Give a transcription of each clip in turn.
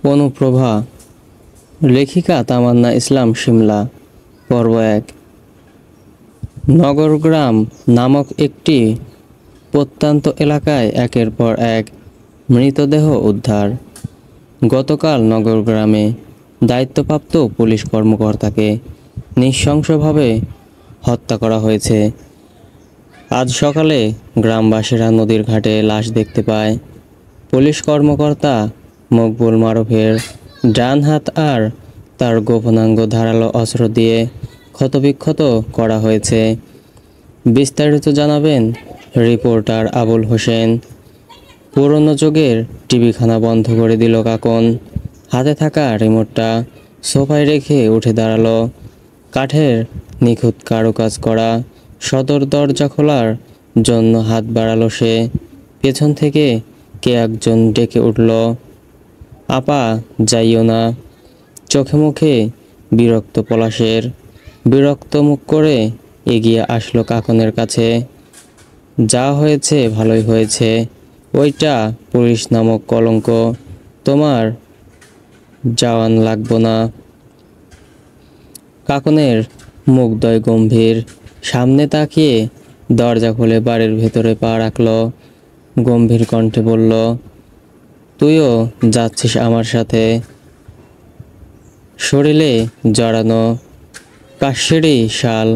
অনুপ্রভা, লেখিকা তামান্না ইসলাম শিমলা। পর্ব ১। নগরগ্রাম নামক একটি প্রত্যন্ত এলাকায় একের পর এক মৃতদেহ উদ্ধার। গতকাল নগরগ্রামে দায়িত্বপ্রাপ্ত পুলিশ কর্মকর্তাকে নৃশংসভাবে হত্যা করা হয়েছে। আজ সকালে গ্রামবাসীরা নদীর ঘাটে লাশ দেখতে পায়। পুলিশ কর্মকর্তা মকবুল মারুফের ডান হাত আর তার গোপনাঙ্গ ধারালো অস্ত্র দিয়ে ক্ষতবিক্ষত করা হয়েছে। বিস্তারিত জানাবেন রিপোর্টার আবুল হোসেন। পুরনো যুগের টিভিখানা বন্ধ করে দিল কাকন। হাতে থাকা রিমোটটা সোফায় রেখে উঠে দাঁড়ালো। কাঠের নিখুঁত কারুকাজ করা সদর দরজা খোলার জন্য হাত বাড়ালো সে। পেছন থেকে কে একজন ডেকে উঠল, আপা যাইও না। চোখে মুখে বিরক্ত পলাশের। বিরক্ত মুখ করে এগিয়ে আসলো কাকনের কাছে। যা হয়েছে ভালোই হয়েছে, ওইটা পুলিশ নামক কলঙ্ক, তোমার যাওয়ান লাগবো না। কাকনের মুখদ্বয় গম্ভীর। সামনে তাকিয়ে দরজা খুলে বাড়ির ভেতরে পা রাখল। গম্ভীর কণ্ঠে বলল, তুইও যাচ্ছিস আমার সাথে? শরীরে জড়ানো কাশ্মীরি শাল।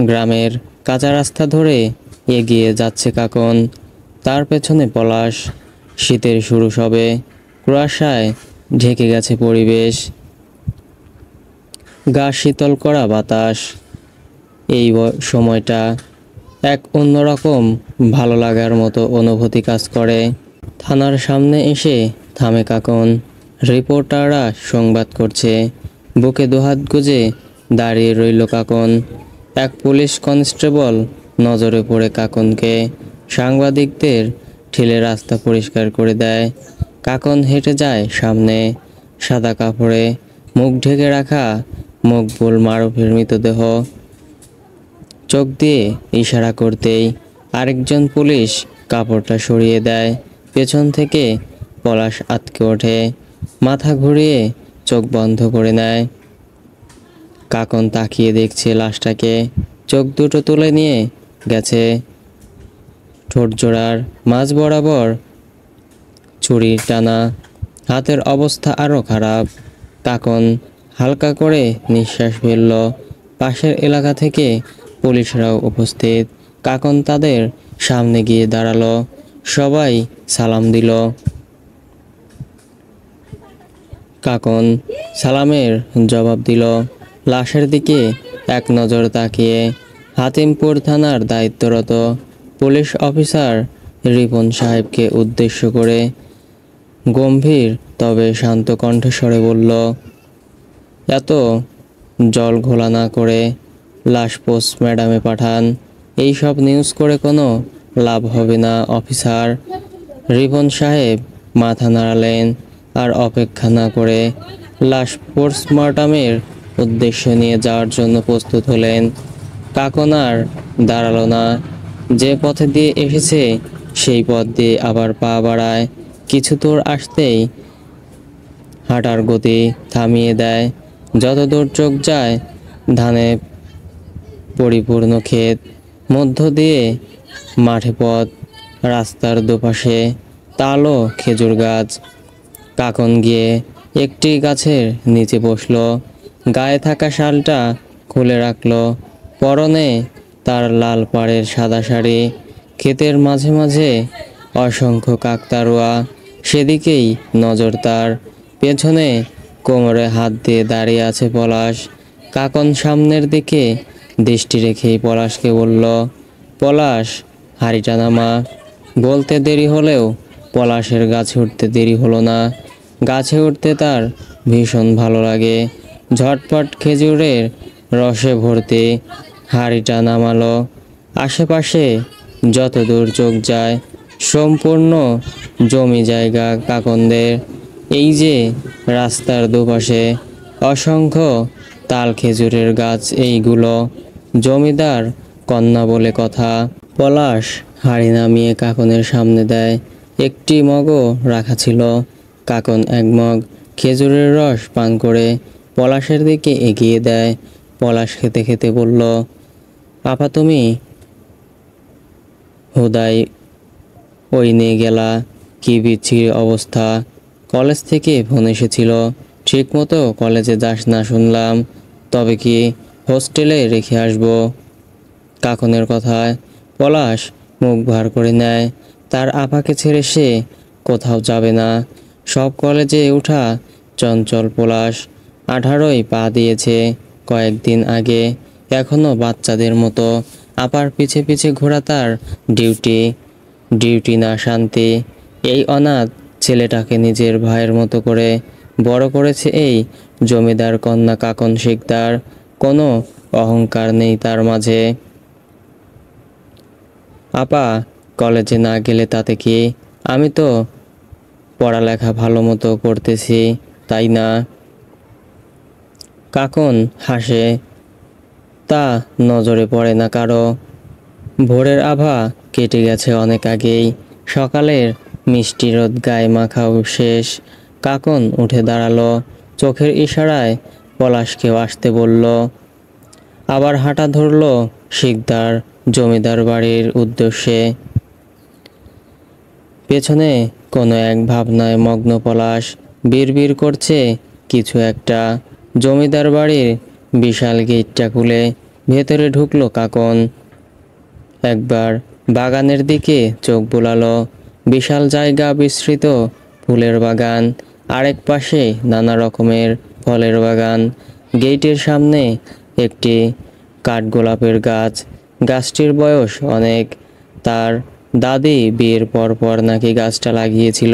গ্রামের কাঁচা রাস্তা ধরে এগিয়ে যাচ্ছে কাকন। তার পেছনে পলাশ। শীতের শুরু সবে। কুয়াশায় ঢেকে গেছে পরিবেশ। গা শীতল করা বাতাস। এই সময়টা এক অন্যরকম ভালো লাগার মতো অনুভূতি কাজ করে। থানার সামনে এসে থামে কাকন। রিপোর্টাররা সংবাদ করছে। বুকে দুহাত গুজে দাঁড়িয়ে রইল কাকন। এক পুলিশ কনস্টেবল নজরে পড়ে কাকনকে। সাংবাদিকদের ঠেলে রাস্তা পরিষ্কার করে দেয়। কাকন হেঁটে যায় সামনে। সাদা কাপড়ে মুখ ঢেকে রাখা মকবুল মারুফের মৃতদেহ। চোখ দিয়ে ইশারা করতেই আরেকজন পুলিশ কাপড়টা সরিয়ে দেয়। পেছন থেকে পলাশ আটকে ওঠে। মাথা ঘুরিয়ে চোখ বন্ধ করে নেয়। কাকন তাকিয়ে দেখছে লাশটাকে। চোখ দুটো তুলে নিয়ে গেছে। ঠোঁট জোড়ার মাঝ বরাবর ছুরির টানা। হাতের অবস্থা আরও খারাপ। কাকন হালকা করে নিঃশ্বাস ফেলল। পাশের এলাকা থেকে পুলিশরাও উপস্থিত। কাকন তাদের সামনে গিয়ে দাঁড়ালো। সবাই সালাম দিল। কাকন সালামের জবাব দিল। লাশের দিকে এক নজর তাকিয়ে হাতিমপুর থানার দায়িত্বরত পুলিশ অফিসার রিপন সাহেবকে উদ্দেশ্য করে গম্ভীর তবে শান্ত কণ্ঠস্বরে বলল, এত জল ঘোলা না করে লাশ পোস্টমর্টমে পাঠান। এই সব নিউজ করে কোনো লাভ হবে না অফিসার। রিপন সাহেব মাথা নাড়ালেন আর অপেক্ষা না করে লাশ পোস্টমর্টমের উদ্দেশ্য নিয়ে যাওয়ার জন্য প্রস্তুত হলেন। কাকন আর দাঁড়ালো না। যে পথে দিয়ে এসেছে সেই পথ দিয়ে আবার পা বাড়ায়। কিছু দূর আসতেই হাঁটার গতি থামিয়ে দেয়। যত দূর চোখ যায় ধানে পরিপূর্ণ ক্ষেত, মধ্য দিয়ে মাঠে পথ, রাস্তার দুপাশে তাল ও খেজুর গাছ। কাকন গিয়ে একটি গাছের নিচে বসল। গায়ে থাকা শালটা খুলে রাখল। পরনে তার লাল পাড়ের সাদা শাড়ি। ক্ষেতের মাঝে মাঝে অসংখ্য কাকতাড়ুয়া, সেদিকেই নজর তার। পেছনে কোমরে হাত দিয়ে দাঁড়িয়ে আছে পলাশ। কাকন সামনের দিকে দৃষ্টি রেখেই পলাশকে বলল, পলাশ, হাঁড়িটা নামা। বলতে দেরি হলেও পলাশের গাছে উঠতে দেরি হলো না। গাছে উঠতে তার ভীষণ ভালো লাগে। ঝটপট খেজুরের রসে ভর্তি হাঁড়িটা নামালো। আশেপাশে যত দূর চোখ যায় সম্পূর্ণ জমি জায়গা কাকনদের। এই যে রাস্তার দুপাশে অসংখ্য তাল খেজুরের গাছ, এইগুলো জমিদার কন্যা বলে কথা। পলাশ হাঁড়ি নামিয়ে কাকনের সামনে দেয়। একটি মগও রাখা ছিল। কাকন এক মগ খেজুরের রস পান করে পলাশের দিকে এগিয়ে দেয়। পলাশ খেতে খেতে বলল, আপা তুমি হুদাই ওই নিয়ে গেলা, কি বিচ্ছিরি অবস্থা। কলেজ থেকে ফোন এসেছিল, ঠিক মতো কলেজে যাস না শুনলাম, তবে কি হোস্টেলে রেখে আসবো। কাকনের কথায় পলাশ মুখ ভার করে নেয়। তার আপাকে ছেড়ে সে কোথাও যাবে না। সব কলেজে ওঠা চঞ্চল পলাশ 18য় পা দিয়েছে কয়েকদিন আগে। এখনো বাচ্চাদের মতো আপার পিছে পিছে ঘোরা তার ডিউটি না শান্তি। এই অনাথ ছেলেটাকে নিজের ভাইয়ের মতো করে বড় করেছে এই জমিদার কন্যা কাকন শিকদার। কোনো অহংকার নেই তার মাঝে। আপা কলেজে না গেলে তাতে কি, আমি তো পড়ালেখা ভালো মতো করতেছি, তাই না? কাকন হাসে, তা নজরে পড়ে না কারো। ভোরের আভা কেটে গেছে অনেক আগেই। সকালের মিষ্টি রোদ গায়ে মাখাও শেষ। কাকন উঠে দাঁড়ালো, চোখের ইশারায় পলাশকেও আসতে বলল। আবার হাঁটা ধরল শিকদার জমিদার বাড়ির উদ্দেশ্যে। পেছনে কোনো এক ভাবনায় মগ্ন পলাশ বিড়বিড় করছে কিছু একটা। জমিদার বাড়ির বিশাল গেটটা খুলে ভেতরে ঢুকলো কাকন। একবার বাগানের দিকে চোখ বুলালো। বিশাল জায়গা, বিস্তৃত ফুলের বাগান, আরেক পাশে নানা রকমের ফলের বাগান। গেটের সামনে একটি কাঠগোলাপের গাছ। গাছটির বয়স অনেক, তার দাদি বিয়ের পর নাকি গাছটা লাগিয়েছিল।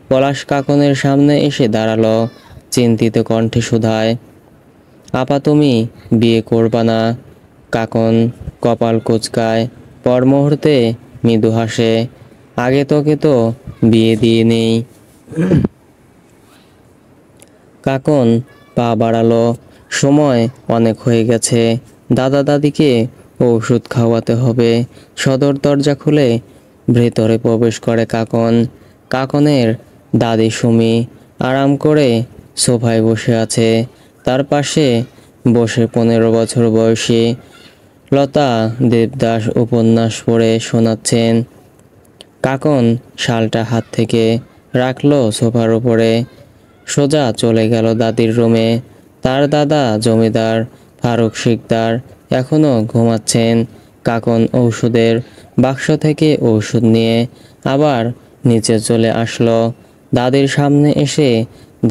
পলাশ কাকনের সামনে এসে দাঁড়ালো, চিন্তিত কণ্ঠে শুধায়, আপা তুমি বিয়ে করবা না? কাকন কপাল কুঁচকায়, পর মুহূর্তে মৃদু হাসে, আগে তোকে তো বিয়ে দিয়ে নেই। কাকন পা বাড়ালো, সময় অনেক হয়ে গেছে, দাদা দাদিকে ওষুধ খাওয়াতে হবে। সদর দরজা খুলে ভেতরে প্রবেশ করে কাকন। কাকনের দাদি সুমি আরাম করে সোফায় বসে আছে। তার পাশে বসে 15 বছর বয়সী লতা দেবদাস উপন্যাস পড়ে শোনাচ্ছেন। কাকন শালটা হাত থেকে রাখলো সোফার উপরে, সোজা চলে গেল দাদির রুমে। তার দাদা জমিদার ফারুক শিকদার এখনো ঘুমাচ্ছেন। কাকন ঔষধের বাক্স থেকে ঔষধ নিয়ে আবার নিচে চলে আসলো। দাদির সামনে এসে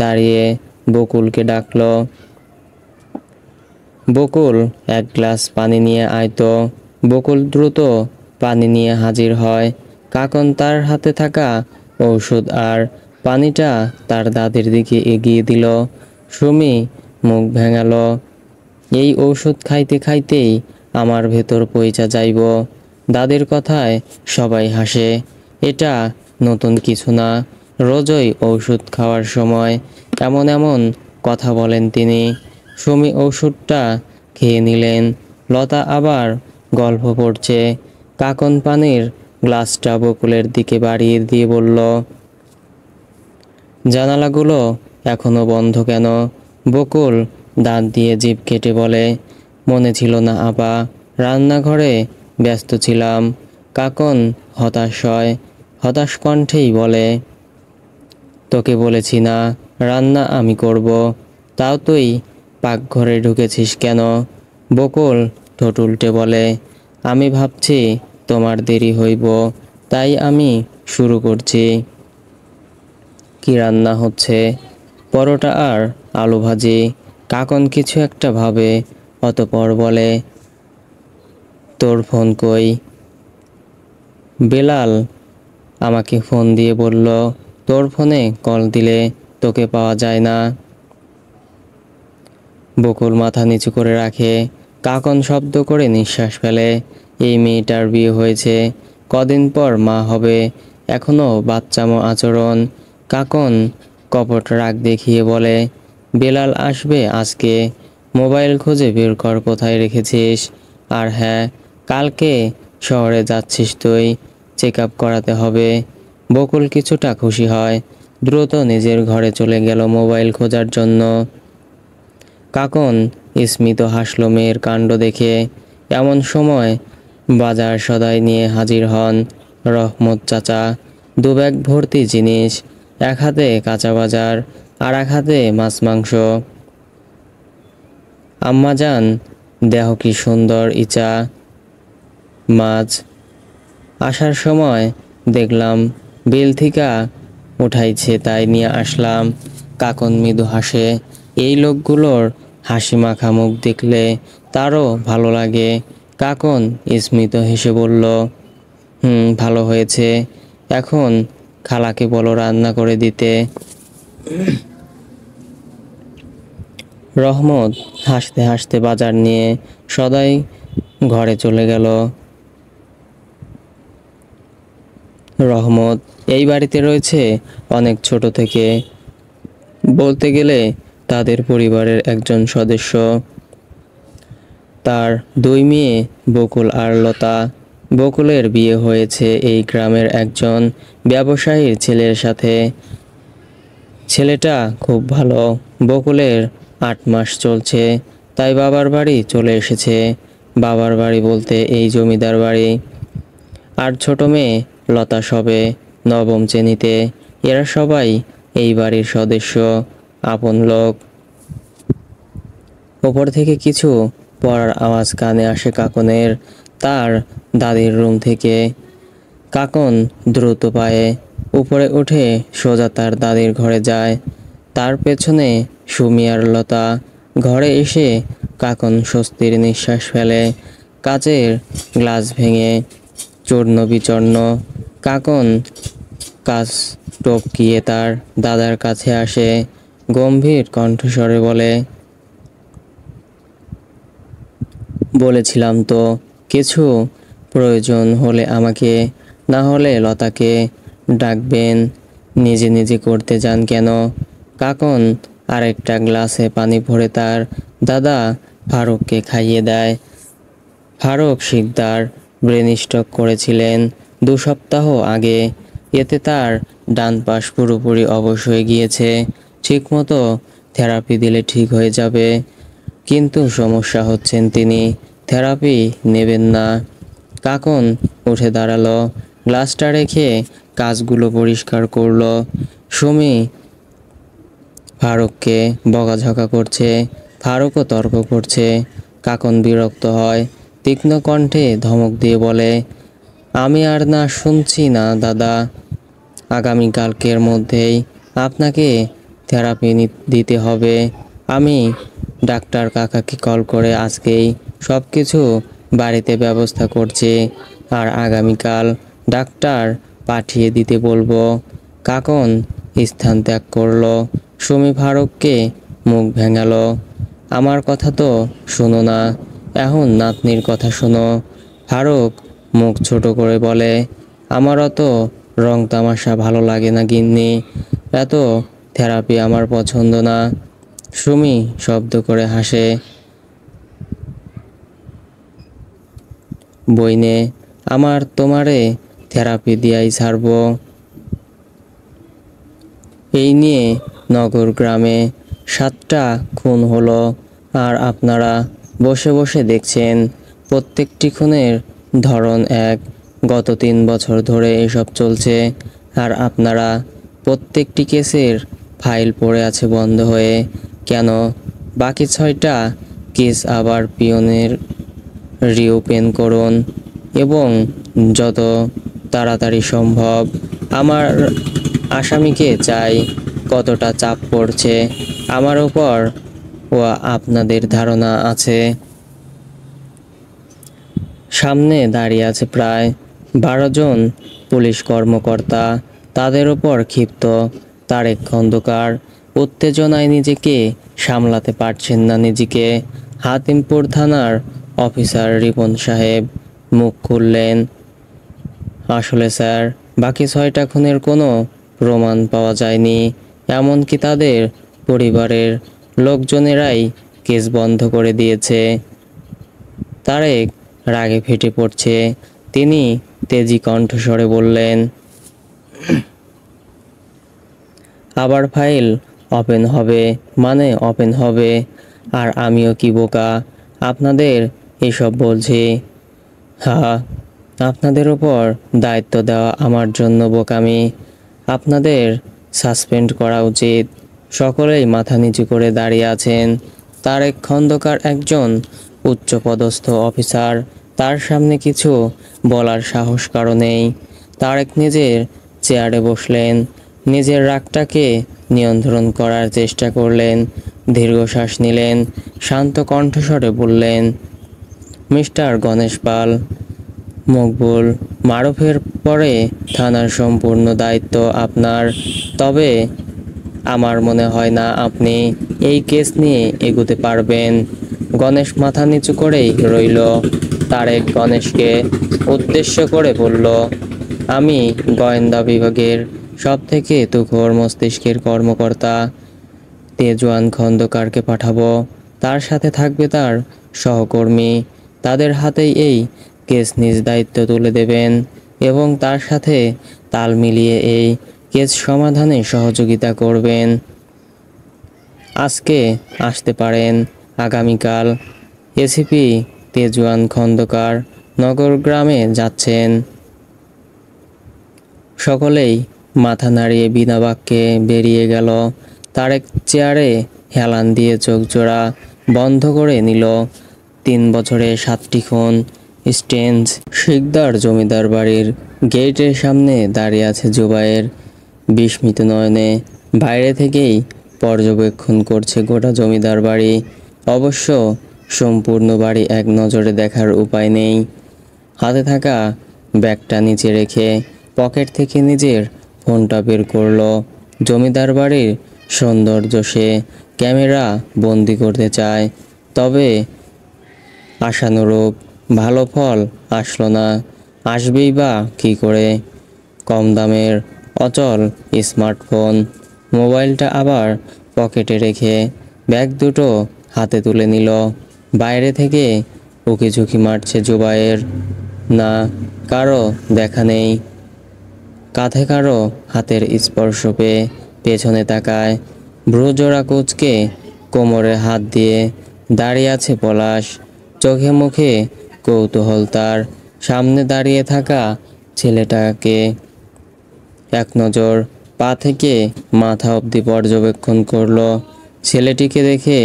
দাঁড়িয়ে বকুলকে ডাকলো, বকুল এক গ্লাস পানি নিয়ে আইতো। বকুল দ্রুত পানি নিয়ে হাজির হয়। কাকন তার হাতে থাকা ঔষধ আর পানিটা তার দাদির দিকে এগিয়ে দিল। সুমি মুখ ভেঙালো, এই ঔষধ খাইতে খাইতেই আমার ভেতর পইচা যাইব। দাদির কথায় সবাই হাসে, এটা নতুন কিছু না, রোজই ঔষধ খাওয়ার সময় এমন এমন কথা বলেন তিনি। সুমি ঔষধটা খেয়ে নিলেন। লতা আবার গল্প পড়ছে। কাকন পানির গ্লাসটা বকুলের দিকে বাড়িয়ে দিয়ে বলল, জানালাগুলো এখনো বন্ধ কেন? বকুল দাঁত দিয়ে জিভ কেটে বলে, মনে ছিল না আপা, রান্নাঘরে ব্যস্ত ছিলাম। কাকন হতাশ কণ্ঠেই বলে, তোকে বলেছি না রান্না আমি করব, তাও তুই পাকঘরে ঢুকেছিস কেন? বকুল ঠোঁট উল্টে বলে, আমি ভাবছি তোমার দেরি হইব, তাই আমি শুরু করছি। কি রান্না হচ্ছে? পরোটা আর আলু ভাজি। কাকন কিছু একটা ভাবে, অতঃপর বলে, তোর ফোন কই? বেলাল আমাকে ফোন দিয়ে বলল, তোর ফোনে কল দিলে তোকে পাওয়া যায় না। বকুল মাথা নিচু করে রাখে। কাকন শব্দ করে নিঃশ্বাস ফেলে। এই মেয়েটার বিয়ে হয়েছে, কদিন পর মা হবে, এখনো বাচ্চামো আচরণ। কাকন কপট রাগ দেখিয়ে বলে, বেলাল আসবে আজকে, মোবাইল খুঁজে বের কর কোথায় রেখেছিস। আর হ্যাঁ, কালকে শহরে যাচ্ছিস তুই, চেক আপ করাতে হবে। বকুল কিছুটা খুশি হয়। দ্রুত নিজের ঘরে চলে গেল মোবাইল খোঁজার জন্য। কাকন স্মিত হাসল মেয়ের কাণ্ড দেখে। এমন সময় বাজার সদাই নিয়ে হাজির হন রহমত চাচা। 2 ব্যাগ ভর্তি জিনিস, এক হাতে কাঁচা বাজার আর এক হাতে মাছ মাংস। আম্মাজান, দেহ কি সুন্দর ইচা মাছ। আসার সময় দেখলাম বিল থিকা উঠাইছে, তাই নিয়ে আসলাম। কাকন মৃদু হাসে। এই লোকগুলোর হাসি মাখা মুখ দেখলে তারও ভালো লাগে। কাকন স্মিত হেসে বলল, ভালো হয়েছে। এখন খালাকে বলো রান্না করে দিতে। রহমত হাসতে হাসতে বাজার নিয়ে সদাই ঘরে চলে গেল। রহমত এই বাড়িতে রয়েছে অনেক ছোট থেকে, বলতে গেলে তাদের পরিবারের একজন সদস্য। তার 2 মেয়ে বকুল আর লতা। বকুলের বিয়ে হয়েছে এই গ্রামের একজন ব্যবসায়ীর ছেলের সাথে। ছেলেটা খুব ভালো। বকুলের 8 মাস চলছে, তাই বাবার বাড়ি চলে এসেছে। বাবার বাড়ি বলতে এই জমিদার বাড়ি। আর ছোট মেয়ে লতা সবে নবম শ্রেণীতে। এরা সবাই এই বাড়ির সদস্য, আপন লোক। ওপর থেকে কিছু পড়ার আওয়াজ কানে আসে কাকনের, তার দাদির রুম থেকে। কাকন দ্রুত পায়ে উপরে উঠে সোজা তার দাদির ঘরে যায়। তার পেছনে সুমি আর লতা। ঘরে এসে কাকন স্বস্তির নিঃশ্বাস ফেলে। কাচের গ্লাস ভেঙে চূর্ণ বিচূর্ণ। কাকন কাজ টপকিয়ে তার দাদার কাছে আসে, গম্ভীর কণ্ঠস্বরে বলেছিলাম তো, কিছু প্রয়োজন হলে আমাকে, না হলে লতাকে ডাকবেন। নিজে নিজে করতে যান কেন? কাকন আরেকটা গ্লাসে পানি ভরে তার দাদা ফারুককে খাইয়ে দেয়। ফারুক শিকদার ব্রেন স্ট্রোক করেছিলেন 2 সপ্তাহ আগে। এতে তার ডান পাশ পুরোপুরি অবশ হয়ে গিয়েছে। ঠিকমতো থেরাপি দিলে ঠিক হয়ে যাবে, কিন্তু সমস্যা হচ্ছেন তিনি থেরাপি নেবেন না। কাকন উঠে দাঁড়ালো, গ্লাসটা রেখে কাজগুলো পরিষ্কার করলো। সুমি ফারুককে বকাঝকা করছে, ফারুকও তর্ক করছে। কাকন বিরক্ত হয়, তীক্ষ্ণ কণ্ঠে ধমক দিয়ে বলে, আমি আর না শুনছি না দাদা। আগামীকালকের মধ্যেই আপনাকে থেরাপি দিতে হবে। আমি ডাক্তার কাকাকে কল করে আজকেই সব কিছু বাড়িতে ব্যবস্থা করছি, আর আগামীকাল ডাক্তার পাঠিয়ে দিতে বলবো। কাকন স্থান ত্যাগ করলো। সুমি ফারুককে মুখ ভেঙালো, আমার কথা তো শোনো না, এখন নাতনির কথা শোনো। ফারুক মুখ ছোট করে বলে, আমার অত রং তামাশা ভালো লাগে না গিন্নি, এত থেরাপি আমার পছন্দ না। সুমি শব্দ করে হাসে, বইনে আমার তোমারে থেরাপি দিয়াই ছাড়ব। এই নিয়ে নগর গ্রামে 7টা খুন হলো, আর আপনারা বসে বসে দেখছেন। প্রত্যেকটি খুনের ধরন এক। গত 3 বছর ধরে এসব চলছে, আর আপনারা প্রত্যেকটি কেসের ফাইল পড়ে আছে বন্ধ হয়ে। কেন? বাকি 6টা কেস আবার পিয়নের রিওপেন করুন, এবং যত তাড়াতাড়ি সম্ভব। আমার আসামিকে চাই। কতটা চাপ পড়ছে আমার উপর ও আপনাদের ধারণা আছে? সামনে দাঁড়িয়ে আছে প্রায় 12 জন পুলিশ কর্মকর্তা। তাদের উপর ক্ষিপ্ত তারেক খন্দকার। উত্তেজনায় নিজেকে সামলাতে পারছেন না নিজেকে। হাতিমপুর থানার অফিসার রিপন সাহেব মুখ খুললেন, আসলে স্যার, বাকি 6টা খুনের কোনো প্রমাণ পাওয়া যায়নি। এমনকি তাদের পরিবারের লোকজনেরাই কেস বন্ধ করে দিয়েছে। তারেক রাগে ফেটে পড়ছে। তিনি তেজি কণ্ঠস্বরে বললেন, আবার ফাইল ওপেন হবে মানে ওপেন হবে। আর আমিও কি বোকা আপনাদের এসব বলছি? হ্যাঁ, আপনাদের উপর দায়িত্ব দেওয়া আমার জন্য বোকামি। আপনাদের সাসপেন্ড করা উচিত। সকলেই মাথা নিচু করে দাঁড়িয়ে আছেন। তারেক খন্দকার একজন উচ্চপদস্থ অফিসার, তার সামনে কিছু বলার সাহস কারো নেই। তারেক নিজের চেয়ারে বসলেন, নিজের রাগটাকে নিয়ন্ত্রণ করার চেষ্টা করলেন। দীর্ঘশ্বাস নিলেন, শান্ত কণ্ঠস্বরে বললেন, মিস্টার গণেশ পাল, মকবুল মারুফের পরে থানার সম্পূর্ণ দায়িত্ব আপনার। তবে আমার মনে হয় না আপনি এই কেস নিয়ে এগোতে পারবেন। গণেশ মাথা নিচু করেই রইল। তারেক গণেশকে উদ্দেশ্য করে বলল, আমি গোয়েন্দা বিভাগের সবথেকে তুখোড় মস্তিষ্কের কর্মকর্তা তেজওয়ান খন্দকারকে পাঠাবো। তার সাথে থাকবে তার সহকর্মী। তাদের হাতেই এই কেস নিজ দায়িত্ব তুলে দেবেন এবং তার সাথে তাল মিলিয়ে এই কেস সমাধানে সহযোগিতা করবেন। আজকে আসতে পারেন, আগামীকাল। এসিপি তেজওয়ান খন্দকার নগরগ্রামে যাচ্ছেন। সকলেই মাথা নাড়িয়ে বিনা বাক্যে বেরিয়ে গেল। তারেক চেয়ারে হেলান দিয়ে চোখ জোড়া বন্ধ করে নিল। 3 বছরে 7টি খুন। স্টেঞ্জ শিকদার জমিদার বাড়ির গেটের সামনে দাঁড়িয়ে আছে জুবায়ের, বিস্মিত নয়নে। বাইরে থেকেই পর্যবেক্ষণ করছে গোটা জমিদার বাড়ি। অবশ্য সম্পূর্ণ বাড়ি এক নজরে দেখার উপায় নেই। হাতে থাকা ব্যাগটা নিচে রেখে পকেট থেকে নিজের ফোনটা বের করলো। জমিদার বাড়ির সৌন্দর্য সে ক্যামেরা বন্দি করতে চায়, তবে আশানুরূপ ভালো ফল আসলো না। আসবেই বা কী করে? কম দামের অচল স্মার্টফোন। মোবাইলটা আবার পকেটে রেখে ব্যাগ দুটো হাতে তুলে নিল। বাইরে থেকে উকিঝুঁকি মারছে জুবায়ের। না, কারো দেখা নেই। কাঁধে কারো হাতের স্পর্শ পেয়ে পেছনে তাকায়। ভ্রুজোড়া কুঁচকে কোমরে হাত দিয়ে দাঁড়িয়ে আছে পলাশ। চোখে মুখে কৌতূহল তার। সামনে দাঁড়িয়ে থাকা ছেলেটাকে এক নজর পা থেকে মাথা অবধি পর্যবেক্ষণ করলো। ছেলেটিকে দেখে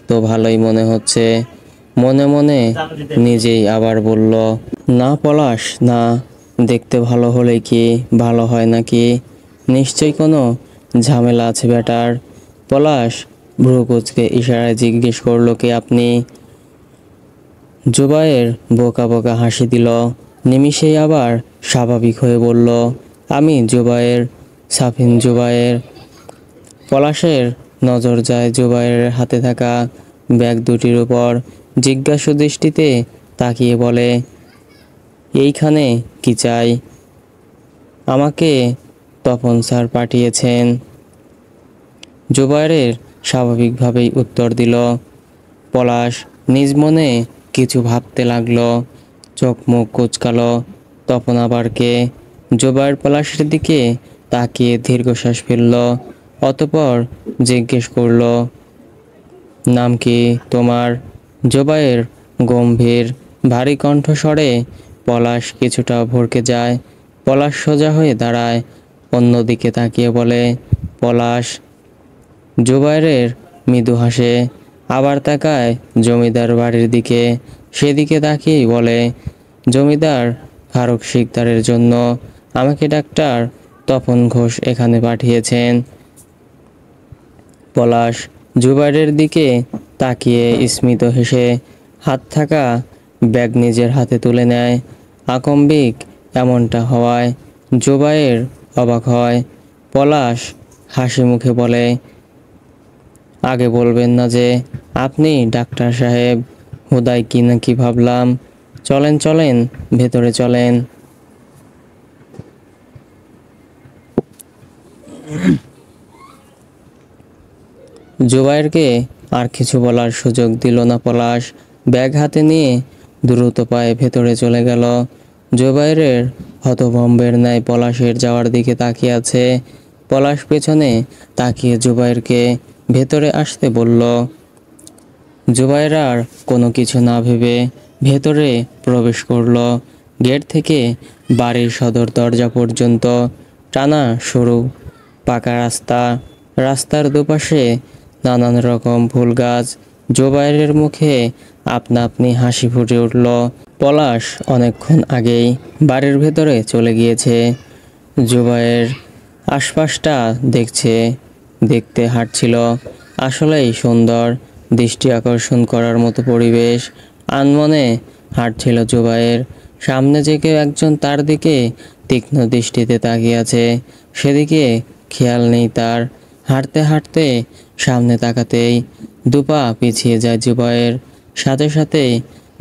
তো ভালোই মনে হচ্ছে। মনে মনে নিজেই আবার বলল, না পলাশ না, দেখতে ভালো হলে কি ভালো হয় নাকি? নিশ্চয়ই কোনো ঝামেলা আছে বেটার। পলাশ ভ্রু কুঁচকে ইশারায় জিজ্ঞেস করলো, কে আপনি? জুবায়ের বোকা বোকা হাসি দিল। নিমিষেই আবার স্বাভাবিক হয়ে বলল, আমি জুবায়ের, সাফিন জুবায়ের। পলাশের নজর যায় জুবায়ের হাতে থাকা ব্যাগ দুটির উপর। জিজ্ঞাসু দৃষ্টিতে তাকিয়ে বলে, এইখানে কি চাই? আমাকে তপন স্যার পাঠিয়েছেন। জুবায়ের স্বাভাবিকভাবেই উত্তর দিল। পলাশ নিজ মনে কিছু ভাবতে লাগলো। চোখ মুখ কুঁচকালো। তপন আবার কে? জুবায়ের পলাশের দিকে তাকিয়ে দীর্ঘশ্বাস ফেলল। অতঃপর জিজ্ঞেস করল, নাম কি তোমার? জুবায়ের গম্ভীর ভারী কণ্ঠস্বরে। পলাশ কিছুটা ভড়কে যায়। পলাশ সোজা হয়ে দাঁড়ায়, অন্যদিকে তাকিয়ে বলে, পলাশ। জুবায়ের মৃদু হাসে, আবার তাকায় জমিদার বাড়ির দিকে। সেদিকে তাকিয়েই বলে, জমিদার ফারুক শিকদারের জন্য আমাকে ডাক্তার তপন ঘোষ এখানে পাঠিয়েছেন। পলাশ জুবায়ের দিকে তাকিয়ে স্মিত হেসে হাত থাকা ব্যাগ নিজের হাতে তুলে নেয়। আকম্বিক এমনটা হওয়ায় জুবায়ের অবাক হয়। পলাশ হাসি মুখে বলে, আগে বলবেন না যে আপনি ডাক্তার সাহেব? হুদাই কি না কি ভাবলাম। চলেন চলেন, ভেতরে চলেন। জুবায়েরকে আর কিছু বলার সুযোগ দিল না পলাশ। ব্যাগ হাতে নিয়ে দ্রুত পায়ে ভেতরে চলে গেল। জুবায়ের হতভম্বের ন্যায় পলাশের যাওয়ার দিকে তাকিয়ে আছে। পলাশ পেছনে তাকিয়ে জুবায়েরকে ভেতরে আসতে বলল। জুবায়ের আর কোনো কিছু না ভেবে ভেতরে প্রবেশ করল। গেট থেকে বাড়ির সদর দরজা পর্যন্ত টানা সরু পাকা রাস্তা। রাস্তার দুপাশে নানান রকম ফুল গাছ। জুবায়েরের মুখে আপনা আপনি হাসি ফুটে উঠল। পলাশ অনেকক্ষণ আগেই বাড়ির ভেতরে চলে গিয়েছে। জুবায়ের আশপাশটা দেখতে হাঁটছিল। আসলেই সুন্দর, দৃষ্টি আকর্ষণ করার মতো পরিবেশ। আনমনে হাঁটছিল জুবায়ের। সামনে যে কেউ একজন তার দিকে তীক্ষ্ণ দৃষ্টিতে তাকিয়ে আছে, সেদিকে খেয়াল নেই তার। হাঁটতে হাঁটতে সামনে তাকাতেই দুপা পিছিয়ে যায় জুবায়ের। সাথে সাথে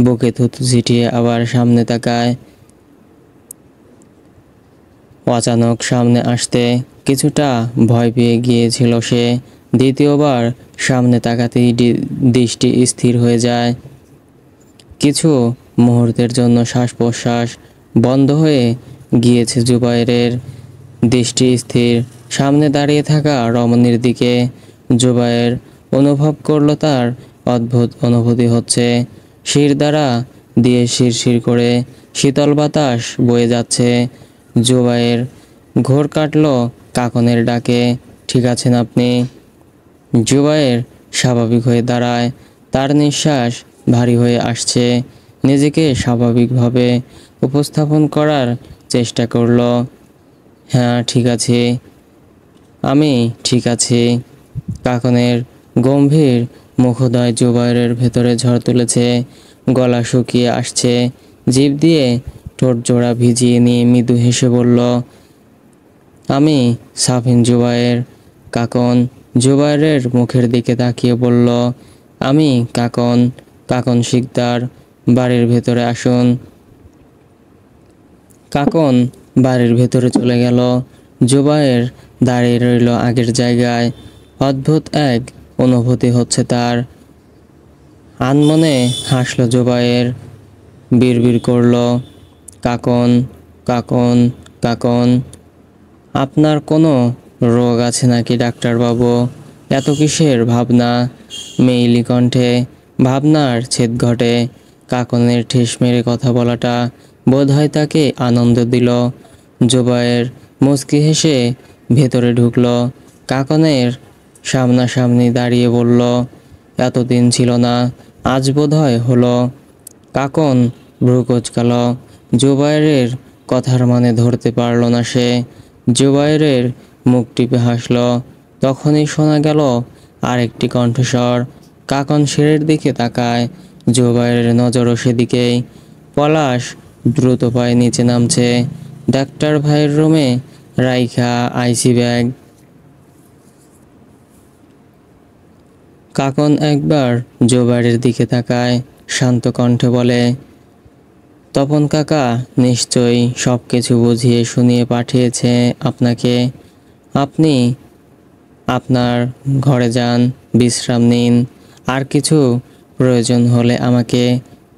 বুকে থুতু ছিটিয়ে আবার সামনে তাকায়। অচানক সামনে আসতে কিছুটা ভয় পেয়ে গিয়েছিল সে। দ্বিতীয়বার সামনে তাকাতেই দৃষ্টি স্থির হয়ে যায়। কিছু মুহূর্তের জন্য শ্বাস প্রশ্বাস বন্ধ হয়ে গিয়েছে জুবায়েরের। দৃষ্টি স্থির সামনে দাঁড়িয়ে থাকা রমণীর দিকে। জুবায়ের অনুভব করল তার অদ্ভুত অনুভূতি হচ্ছে। শির দ্বারা দিয়ে শিরশির করে শীতল বাতাস বয়ে যাচ্ছে। জুবায়ের ঘোর কাটল কাকনের ডাকে। ঠিক আছেন আপনি? জুবায়ের স্বাভাবিক হয়ে দাঁড়ায়। তার নিঃশ্বাস ভারী হয়ে আসছে। নিজেকে স্বাভাবিকভাবে উপস্থাপন করার চেষ্টা করল। হ্যাঁ, ঠিক আছে, আমি ঠিক আছি। কাকনের গম্ভীর মুখোদয় জুবায়েরের ভেতরে ঝড় তুলেছে। গলা শুকিয়ে আসছে। জিভ দিয়ে ঠোঁট জোড়া ভিজিয়ে নিয়ে মৃদু হেসে বলল, আমি সাফিন জুবায়ের। কাকন জুবায়েরের মুখের দিকে তাকিয়ে বলল, আমি কাকন। কাকন শিকদার, বাড়ির ভেতরে আসুন। কাকন বাড়ির ভেতরে চলে গেল। জুবায়ের দাঁড়িয়ে রইল আগের জায়গায়। অদ্ভুত এক অনুভূতি হচ্ছে তার। আনমনে হাসল জুবায়ের। বিড়বিড় করল, কাকন, কাকন, কাকন। আপনার কোনো রোগ আছে নাকি ডাক্তারবাবু? এত কিসের ভাবনা? মেইলি কণ্ঠে ভাবনার ছেদ ঘটে। কাকনের ঠেস মেরে কথা বলাটা বোধহয় তাকে আনন্দ দিল। জুবায়ের মুচকি হেসে ভেতরে ঢুকল। কাকনের সামনাসামনি দাঁড়িয়ে বলল, এতদিন ছিল না, আজ বোধহয় হলো। কাকন ভ্রু কুঁচকাল। জুবায়েরের কথার মানে ধরতে পারল না সে। জুবায়েরের মুখ টিপে হাসল। তখনই শোনা গেল আরেকটি কণ্ঠস্বর। কাকন সিঁড়ির দিকে তাকায়। জুবায়েরের নজরও সেদিকেই। পলাশ দ্রুত পায়ে নিচে নামছে। ডাক্তার ভাইয়ের রুমে রাইখা আইসি ব্যাগ। কাকন একবার জুবায়েরের দিকে তাকায়, শান্ত কণ্ঠে বলে, তপন কাকা নিশ্চয়ই সব কিছু বুঝিয়ে শুনিয়ে পাঠিয়েছে আপনাকে। আপনি আপনার ঘরে যান, বিশ্রাম নিন। আর কিছু প্রয়োজন হলে আমাকে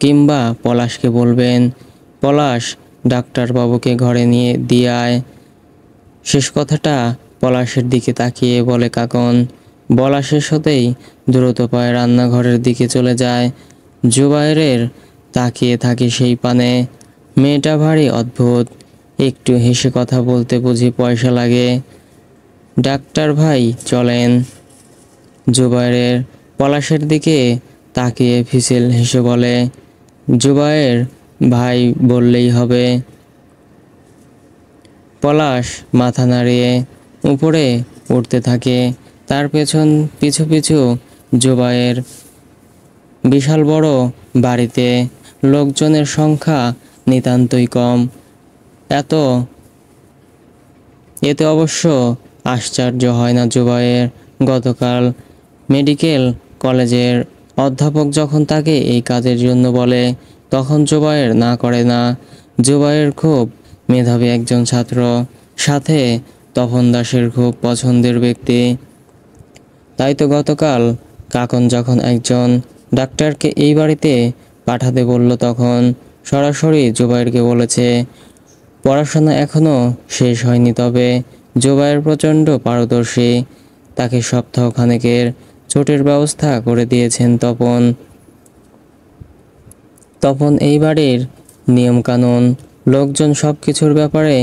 কিংবা পলাশকে বলবেন। পলাশ, ডাক্তারবাবুকে ঘরে নিয়ে দিয়ে আয়। শেষ কথাটা পলাশের দিকে তাকিয়ে বলে কাকন। বলা শেষ হতেই দ্রুত পায়ে রান্নাঘরের দিকে চলে যায়। জুবায়েরের তাকিয়ে থাকে সেই পানে। মেয়েটা ভারী অদ্ভুত। একটু হেসে কথা বলতে বুঝি পয়সা লাগে। ডাক্তার ভাই চলেন। জুবায়ের পলাশের দিকে তাকিয়ে ফিসেল হেসে বলে, জুবায়ের ভাই বললেই হবে। পলাশ মাথা নাড়িয়ে উপরে উঠতে থাকে। তার পিছু পিছু জুবায়ের। বিশাল বড় বাড়িতে লোকজনের সংখ্যা নিতান্তই কম। এতে অবশ্য আশ্চর্য হয় না জুবায়ের। গতকাল মেডিকেল কলেজের অধ্যাপক যখন তাকে এই কাজের জন্য বলে, তখন জুবায়ের না করে না। জুবায়ের খুব মেধাবী একজন ছাত্র, সাথে তপন দাসের খুব পছন্দের ব্যক্তি। তাই তো গতকাল কাকন যখন একজন ডাক্তারকে এই বাড়িতে পাঠাতে বলল, তখন সরাসরি জুবায়েরকে বলেছে। পড়াশোনা এখনো শেষ হয়নি, তবে জুবায়ের প্রচণ্ড পারদর্শী, তাকে সপ্তাহখানেকের ছুটির ব্যবস্থা করে দিয়েছেন তপন। তপন এই বাড়ির নিয়মকানুন, লোকজন সব কিছুর ব্যাপারে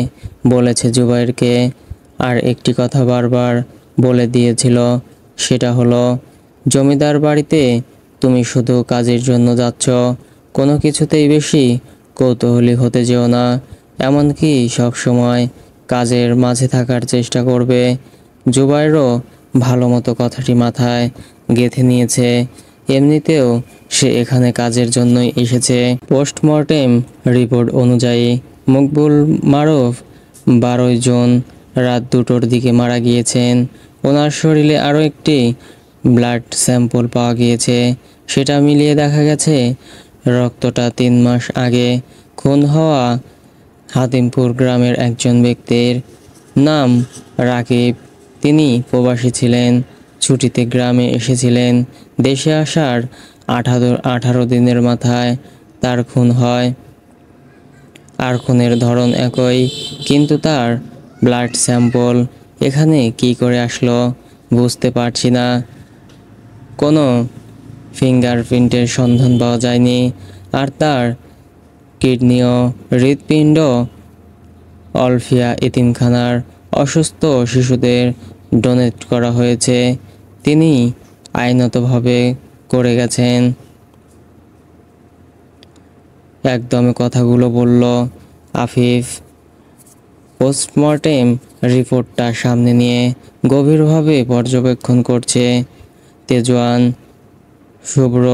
বলেছে জুবায়েরকে। আর একটি কথা বারবার বলে দিয়েছিল, সেটা হলো, জমিদার বাড়িতে তুমি শুধু কাজের জন্য যাচ্ছ, কোনো কিছুতেই বেশি কৌতূহলী হতে যেও না, এমনকি সব সময় কাজের মাঝে থাকার চেষ্টা করবে। জুবায়েরও ভালো মতো কথাটি মাথায় গেঁথে নিয়েছে। এমনিতেও সে এখানে কাজের জন্যই এসেছে। পোস্টমর্টেম রিপোর্ট অনুযায়ী মকবুল মারুফ 12 জুন রাত 2টোর দিকে মারা গিয়েছেন। ওনার শরীরে আরও একটি ব্লাড স্যাম্পল পাওয়া গিয়েছে। সেটা মিলিয়ে দেখা গেছে রক্তটা 3 মাস আগে খুন হওয়া হাতিমপুর গ্রামের একজন ব্যক্তির। নাম রাকিব। তিনি প্রবাসী ছিলেন, ছুটিতে গ্রামে এসেছিলেন। দেশে আসার 18 দিনের মাথায় তার খুন হয়। আর খুনের ধরন একই, কিন্তু তার ব্লাড স্যাম্পল এখানে কি করে আসলো বুঝতে পারছি না। কোনো ফিঙ্গারপ্রিন্টের সন্ধান পাওয়া যায়নি। আর তার কিডনি ও হৃৎপিণ্ড অলফিয়া এতিমখানার অসুস্থ শিশুদের ডোনেট করা হয়েছে। তিনি আইনতভাবে করে গেছেন। একদমে কথাগুলো বলল আফিফ। পোস্টমর্টেম রিপোর্টটা সামনে নিয়ে গভীরভাবে পর্যবেক্ষণ করছে তেজওয়ান। শুভ্র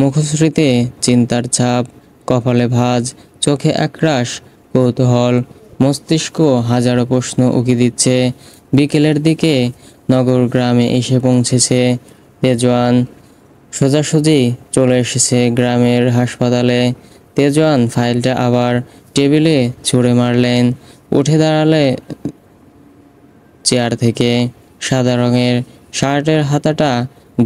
মুখশ্রীতে চিন্তার ছাপ, কপালে ভাঁজ, চোখে একরাশ কৌতূহল, মস্তিষ্ক হাজারো প্রশ্ন উকি দিচ্ছে। বিকেলের দিকে নগর গ্রামে এসে পৌঁছেছে তেজওয়ান। সোজাসুজি চলে এসেছে গ্রামের হাসপাতালে। তেজওয়ান ফাইলটা আবার টেবিলে ছুঁড়ে মারলেন, উঠে দাঁড়ালে চেয়ার থেকে। সাদা রঙের শার্টের হাতাটা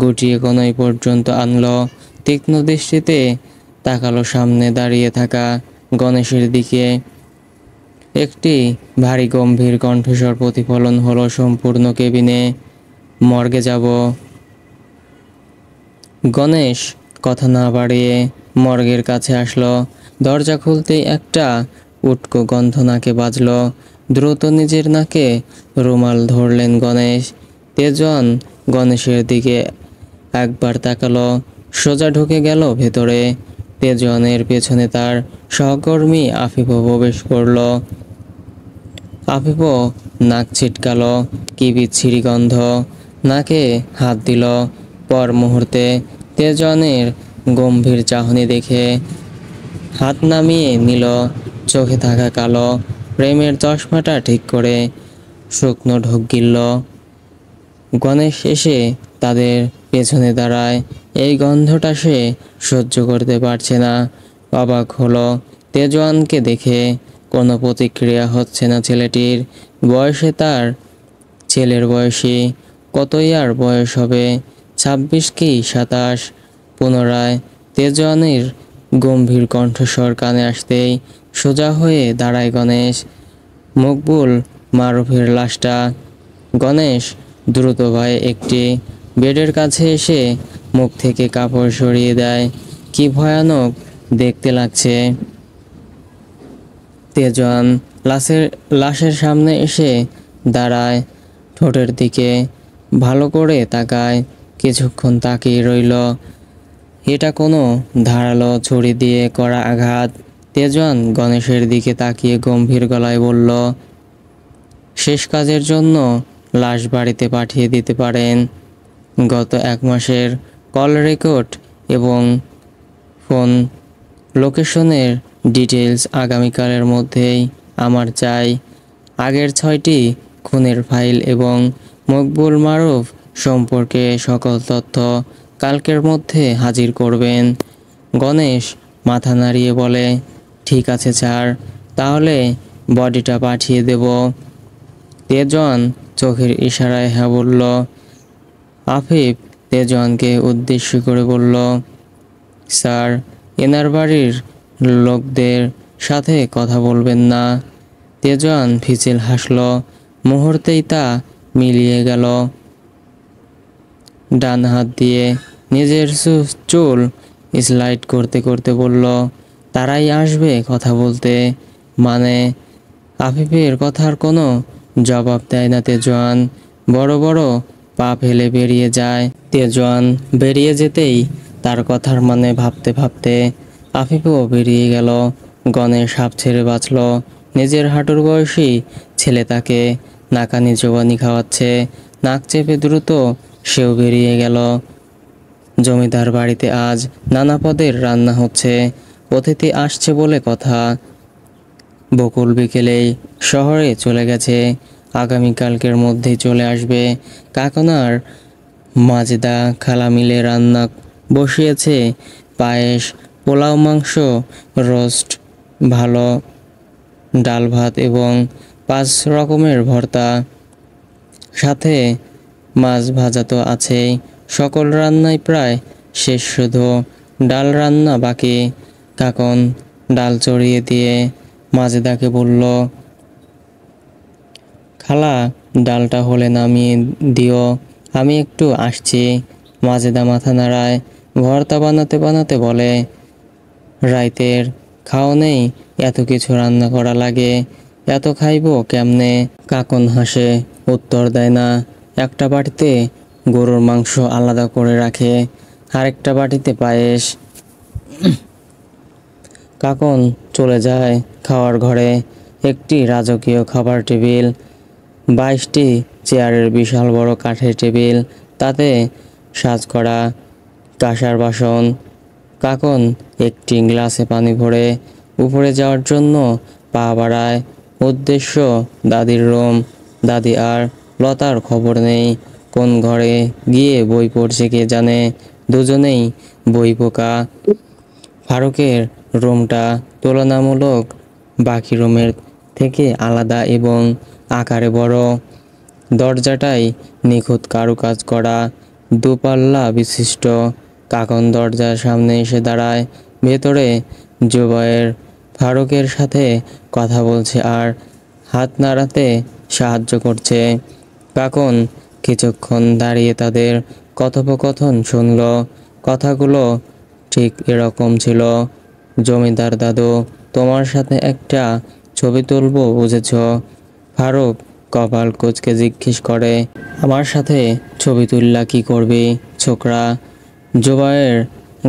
গুটিয়ে কোণই পর্যন্ত আনলো। তীক্ষ্ণ দৃষ্টিতে তাকালো সামনে দাঁড়িয়ে থাকা গণেশের দিকে। একটি ভারী গম্ভীর কণ্ঠস্বর প্রতিফলন হলো সম্পূর্ণ কেবিনে। মর্গে যাব। গণেশ কথা না বাড়িয়ে মর্গের কাছে আসলো। দরজা খুলতেই একটা উটকো গন্ধ নাকে বাজলো। দ্রুত নিজের নাকে রুমাল ধরলেন গণেশ। তেজওয়ান গণেশের দিকে একবার তাকালো, সোজা ঢুকে গেল ভেতরে। তেজওয়ানের পেছনে তার সহকর্মী আফিফও প্রবেশ করল। আফিফও নাক ছিটকালো, কি বিচ্ছিরি গন্ধ। নাকে হাত দিল। পর মুহূর্তে তেজওয়ানের গম্ভীর চাহনি দেখে হাত নামিয়ে নিল। চোখে থাকা কালো প্রেমের চশমাটা ঠিক করে শুকনো ঢোক গিলল। গণেশ এসে তাদের পেছনে দাঁড়ায়। এই গন্ধটা সে সহ্য করতে পারছে না। অবাক হলো তেজওয়ানকে দেখে। কোনো প্রতিক্রিয়া হচ্ছে না ছেলেটির। বয়সে তার ছেলের বয়সী। কতই আর বয়স হবে, 26 কি 27। পুনরায় তেজওয়ানের গম্ভীর কণ্ঠস্বর কানে আসতেই সোজা হয়ে দাঁড়ায় গণেশ। মকবুল মারুফের লাশটা। গণেশ দ্রুত ভয়ে একটি বেডের কাছে এসে মুখ থেকে কাপড় সরিয়ে দেয়। কি ভয়ানক দেখতে লাগছে। তেজওয়ান লাশের সামনে এসে দাঁড়ায়, ঠোঁটের দিকে ভালো করে তাকায়। কিছুক্ষণ তাকিয়ে রইল। এটা কোনো ধারালো ছুরি দিয়ে করা আঘাত। তেজওয়ান গণেশের দিকে তাকিয়ে গম্ভীর গলায় বলল, শেষ কাজের জন্য লাশ বাড়িতে পাঠিয়ে দিতে পারেন। গত 1 মাসের কল রেকর্ড এবং ফোন লোকেশনের ডিটেলস আগামীকালের মধ্যেই আমার চাই। আগের 6টি খুনের ফাইল এবং মকবুল মারুফ সম্পর্কে সকল তথ্য কালকের মধ্যে হাজির করবেন। গণেশ মাথা নাড়িয়ে বলে, ঠিক আছে স্যার, তাহলে বডিটা পাঠিয়ে দেব। তেজওয়ান চোখের ইশারায় হ্যাঁ বলল। আফিফ তেজওয়ানকে উদ্দেশ্য করে বলল, স্যার, এনার বাড়ির লোকদের সাথে কথা বলবেন না। তেজওয়ান ফিচেল হাসল। মুহূর্তেই তা মিলিয়ে গেল। ডান হাত দিয়ে নিজের চুল স্লাইড করতে করতে বলল, তারাই আসবে কথা বলতে মানে? আফিফের কথার কোনো জবাব দেয় না তেজোয়ান। বড় বড় পা ফেলে বেরিয়ে যায়। তেজোয়ান বেরিয়ে যেতেই তার কথার মানে ভাবতে ভাবতে আফিফও বেরিয়ে গেল। গণেশ সাপ ছেড়ে বাঁচল। নিজের হাঁটুর বয়সী ছেলে তাকে নাকানি চোবানি খাওয়াচ্ছে। নাক চেপে দ্রুত সেও বেরিয়ে গেল। জমিদার বাড়িতে আজ নানা পদের রান্না হচ্ছে। অতিথি আসছে বলে কথা। বকুল বিকেলেই শহরে চলে গেছে, আগামীকালকের মধ্যেই চলে আসবে। কাকনার মাজেদা খালা মিলে রান্না বসিয়েছে। পায়েস, পোলাও, মাংস, রোস্ট, ভালো ডাল ভাত এবং 5 রকমের ভর্তা, সাথে মাছ ভাজা তো আছেই। সকল রান্নাই প্রায় শেষ, শুধু ডাল রান্না বাকি। কাকন ডাল চড়িয়ে দিয়ে মাজেদাকে বলল, খালা ডালটা হলে নামিয়ে দিও, আমি একটু আসছি। মাজেদা মাথা নাড়ায়। ভর্তা বানাতে বানাতে বলে, রাইতের খাও নেই, এত কিছু রান্না করা লাগে, এত খাইবো কেমনে? কাকন হাসে, উত্তর দেয় না। একটা বাটিতে গরুর মাংস আলাদা করে রাখে, আরেকটা বাটিতে পায়েস। কাকন চলে যায় খাওয়ার ঘরে। একটি রাজকীয় খাবার টেবিল, 22টি চেয়ারের বিশাল বড় কাঠের টেবিল, তাতে সাজ করা কাঁসার বাসন। কাকন একটি গ্লাসে পানি ভরে উপরে যাওয়ার জন্য পা বাড়ায়। উদ্দেশ্য দাদির রুম। দাদি আর লতার খবর নেই, কোন ঘরে গিয়ে বই পড়ছে কে জানে। দুজনেই বই পোকা। ফারুকের রুমটা তুলনামূলক বাকি রুমের থেকে আলাদা এবং আকারে বড়। দরজাটাই নিখুঁত কারুকাজ করা, দুপাল্লা বিশিষ্ট। কাকন দরজার সামনে এসে দাঁড়ায়। ভেতরে জুবায়ের ফারুকের সাথে কথা বলছে আর হাত নাড়াতে সাহায্য করছে। কাকন কিছুক্ষণ দাঁড়িয়ে তাদের কথোপকথন শুনল। কথাগুলো ঠিক এরকম ছিল, জমিদার দাদু, তোমার সাথে একটা ছবি তুলবো বুঝেছ? ফারুক কপাল কুঁচকে জিজ্ঞেস করে, আমার সাথে ছবি তুললা কি করবি ছোকরা? জুবায়ের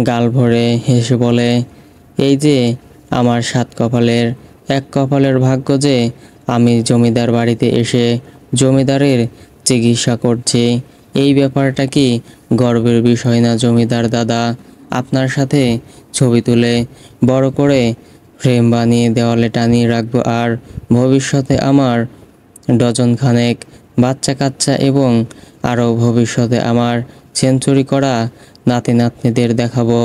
গাল ভরে হেসে বলে, এই যে আমার 7 কপালের এক কপালের ভাগ্য যে আমি জমিদার বাড়িতে এসে জমিদারের চিকিৎসা করছি। এই ব্যাপারটা কি গর্বের বিষয় না জমিদার দাদা? আপনার সাথে ছবি তুলে বড় করে ফ্রেম বানিয়ে দেওয়ালে টানিয়ে রাখবো, আর ভবিষ্যতে আমার ডজন খানেক বাচ্চা কাচ্চা এবং আরও ভবিষ্যতে আমার সেঞ্চুরি করা নাতি নাতনিদের দেখাবো,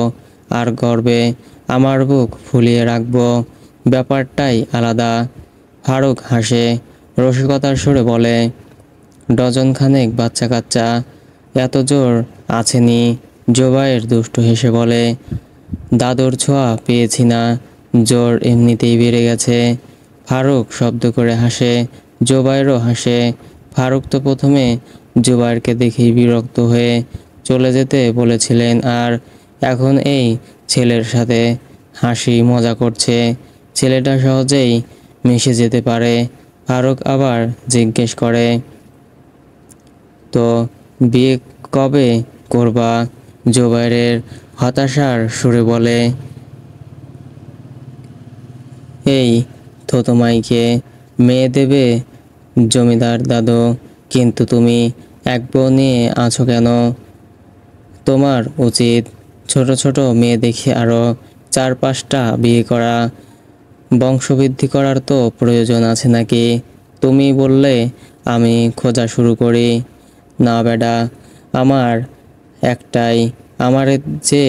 আর গর্বে আমার বুক ফুলিয়ে রাখবো। ব্যাপারটাই আলাদা। ফারুক হাসে, রসিকতার সুরে বলে, ডজন খানেক বাচ্চা কাচ্চা, এত জোর আছেনি? জুবায়ের দুষ্টু হেসে বলে, দাদুর ছোঁয়া পেয়েছি না, জোর এমনিতেই বেড়ে গেছে। ফারুক শব্দ করে হাসে, জুবায়েরও হাসে। ফারুক তো প্রথমে জুবায়েরকে দেখেই বিরক্ত হয়ে চলে যেতে বলেছিলেন, আর এখন এই ছেলের সাথে হাসি মজা করছে। ছেলেটা সহজেই মিশে যেতে পারে। ফারুক আবার জিজ্ঞেস করে, তো বিয়ে কবে করবা? জুবায়ের হতাশার সুরে বলে, এই থতমাইকে মেয়ে দেবে জমিদার দাদু? কিন্তু তুমি এক বউ নিয়ে আছো কেন? তোমার উচিত ছোট ছোট মেয়ে দেখে আরও 4-5টা বিয়ে করা। বংশবৃদ্ধি করার তো প্রয়োজন আছে নাকি? তুমি বললে আমি খোঁজা শুরু করি। না বেডা, আমার একটাই, আমারে যে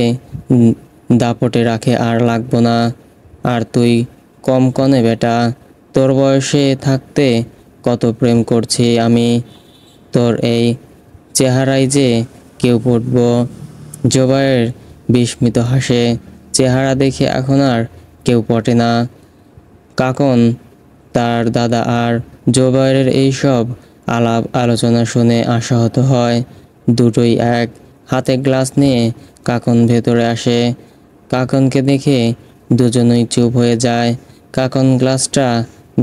দাপটে রাখে আর লাগবো না। আর তুই কম কনে বেটা, তোর বয়সে থাকতে কত প্রেম করছি আমি, তোর এই চেহারায় যে কেউ পড়ব। জুবায়ের বিস্মিত হাসে, চেহারা দেখে এখন আর কেউ পটে না। কাকন, তার দাদা আর জুবাইরের এইসব আলাপ আলোচনা শুনে আশাহত হয়। দুটোই এক। হাতে গ্লাস নিয়ে কাকন ভেতরে আসে। কাকনকে দেখে দুজনেই চুপ হয়ে যায়। কাকন গ্লাসটা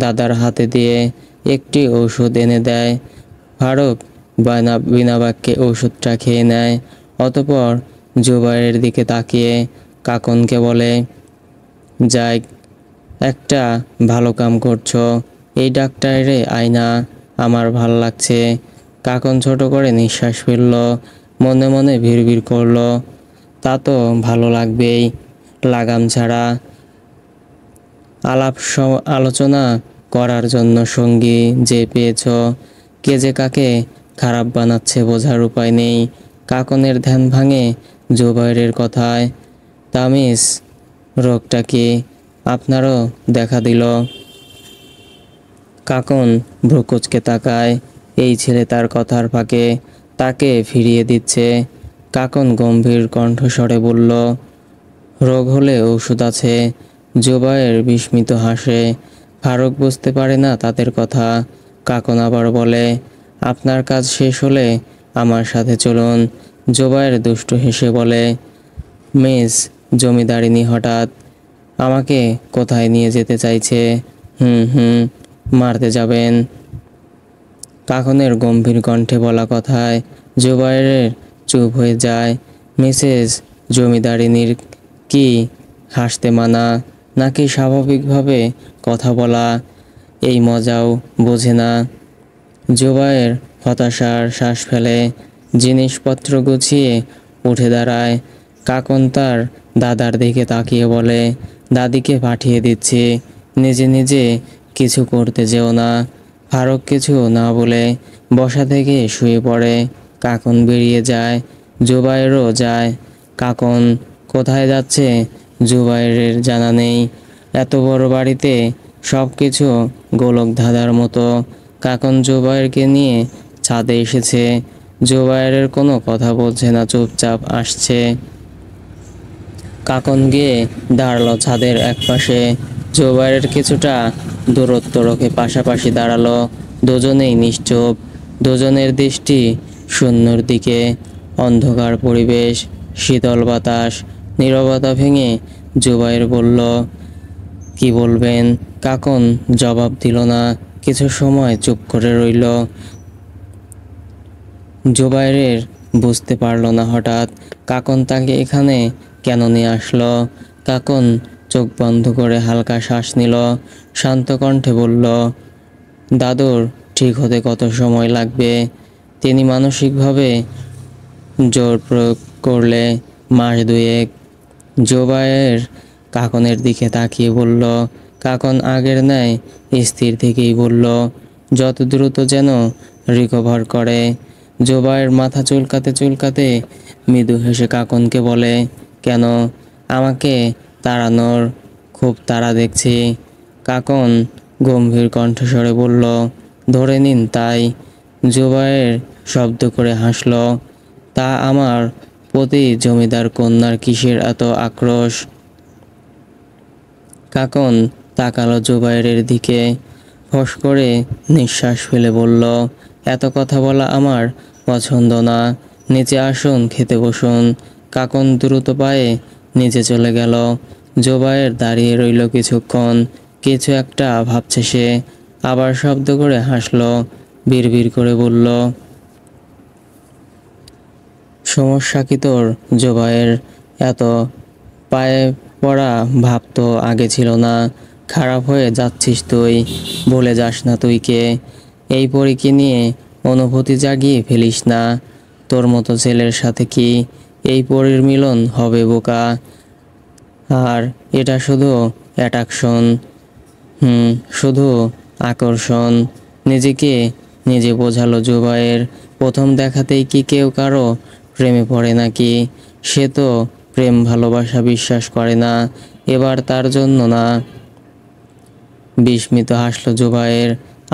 দাদার হাতে দিয়ে একটি ওষুধ এনে দেয়। ফারুক বিনা বাক্যে ওষুধটা খেয়ে নেয়। অতঃপর জুবাইরের দিকে তাকিয়ে কাকনকে বলে, যাই, একটা ভালো কাম করছো। এই ডাক্তারের আয়না আমার ভাল লাগছে। কাকন ছোট করে নিঃশ্বাস ফেলল, মনে মনে ভিড় করলো, তা তো ভালো লাগবেই। লাগাম ছাড়া আলাপ আলোচনা করার জন্য সঙ্গী যে পেয়েছ, কে যে কাকে খারাপ বানাচ্ছে বোঝার উপায় নেই। কাকনের ধ্যান ভাঙে জুবাইরের কথায়। তামিজ রোগটা কি আপনারও দেখা দিল? কাকন ভ্রুকুচকে তাকায়। এই ছেলে তার কথার ফাঁকে তাকে ফিরিয়ে দিচ্ছে। কাকন গম্ভীর কণ্ঠস্বরে বলল, রোগ হলে ঔষধ আছে। জুবাইর বিস্মিত হাসে। ফারুক বুঝতে পারে না তাদের কথা। কাকন আবার বলে, আপনার কাজ শেষ হলে আমার সাথে চলুন। জুবাইর দুষ্টু হেসে বলে, মিস জমিদারিনী হঠাৎ আমাকে কোথায় নিয়ে যেতে চাইছে? হুম, মারতে যাবেন? কাকনের গম্ভীর কণ্ঠে বলা কথায় জুবাইরের চুপ হয়ে যায়। মিসেস জমিদারিনীর কি হাসতে মানা, নাকি স্বাভাবিকভাবে কথা বলা এই মজাও বোঝে না? জুবাইর হতাশার শ্বাস ফেলে, জিনিসপত্র গুছিয়ে উঠে দাঁড়ায়। কাকন তার দাদার দিকে তাকিয়ে বলে, দাদিকে পাঠিয়ে দিচ্ছি, নিজে নিজে কিছু করতে যেও না। ফারুক কিছু না বলে বসা থেকে শুয়ে পড়ে। কাকন বেরিয়ে যায়, জুবাইরও যায়। কাকন কোথায় যাচ্ছে জুবাইরের জানা নেই। এত বড় বাড়িতে সব কিছু গোলক ধাঁধার মতো। কাকন জুবাইরকে নিয়ে ছাদে এসেছে। জুবাইরের কোনো কথা বলছে না, চুপচাপ আসছে। কাকন গিয়ে দাঁড়ালো ছাদের একপাশে। জুবাইরের কিছুটা দূরত্ব রেখে পাশাপাশি দাঁড়ালো। দুজনেই নিশ্চুপ, দুজনের দৃষ্টি শূন্যর দিকে। অন্ধকার পরিবেশ, শীতল বাতাস। নীরবতা ভেঙে জুবাইর বলল, কি বলবেন? কাকন জবাব দিল না। কিছু সময় চুপ করে রইল। জুবাইরের বুঝতে পারল না হঠাৎ কাকন তাকে এখানে কেন নিয়ে আসলো। কাকন চোখ বন্ধ করে হালকা শ্বাস নিল, শান্ত কণ্ঠে বলল, দাদুর ঠিক হতে কত সময় লাগবে? তিনি মানসিকভাবে জোর প্রয়োগ করলে মাস দুয়েক। জুবায়ের কাকনের দিকে তাকিয়ে বলল। কাকন আগের ন্যায় স্থির থেকেই বলল, যত দ্রুত যেন রিকভার করে। জুবায়ের মাথা চুলকাতে মৃদু হেসে কাকনকে বলে, কেন আমাকে তাড়ানোর খুব তাড়া দেখছি? কাকন গম্ভীর কণ্ঠস্বরে বলল, ধরে নিন তাই। জুবায়ের শব্দ করে হাসল, তা আমার প্রতি জমিদার কন্যার কিসের এত আক্রোশ? কাকন তাকালো জুবায়েরের দিকে, ফস করে নিঃশ্বাস ফেলে বলল, এত কথা বলা আমার পছন্দ না। নিচে আসুন, খেতে বসুন। কাকন দ্রুত পায়ে নিচে চলে গেল। জুবায়ের দাঁড়িয়ে রইল কিছুক্ষণ, কিছু একটা ভাবছে সে। আবার শব্দ করে হাসল, বিড়বিড় করে বলল, সমস্যা কি তোর জুবায়ের? এত পায়ে পড়া ভাব তো আগে ছিল না। খারাপ হয়ে যাচ্ছিস তুই, ভুলে যাস না তুই কে। এই পরীকে নিয়ে অনুভূতি জাগিয়ে ফেলিস না। তোর মতো ছেলের সাথে কি এই পরীর মিলন হবে বোকা? আর এটা শুধু অ্যাট্রাকশন, শুধু আকর্ষণ। নিজেকে নিজে বোঝালো জুবায়ের। প্রথম দেখাতেই কি কেউ কারো প্রেমে পড়ে নাকি? সে তো প্রেম ভালোবাসা বিশ্বাস করে না। এবার তার জন্য না। বিস্মিত হাসল জুবায়ের।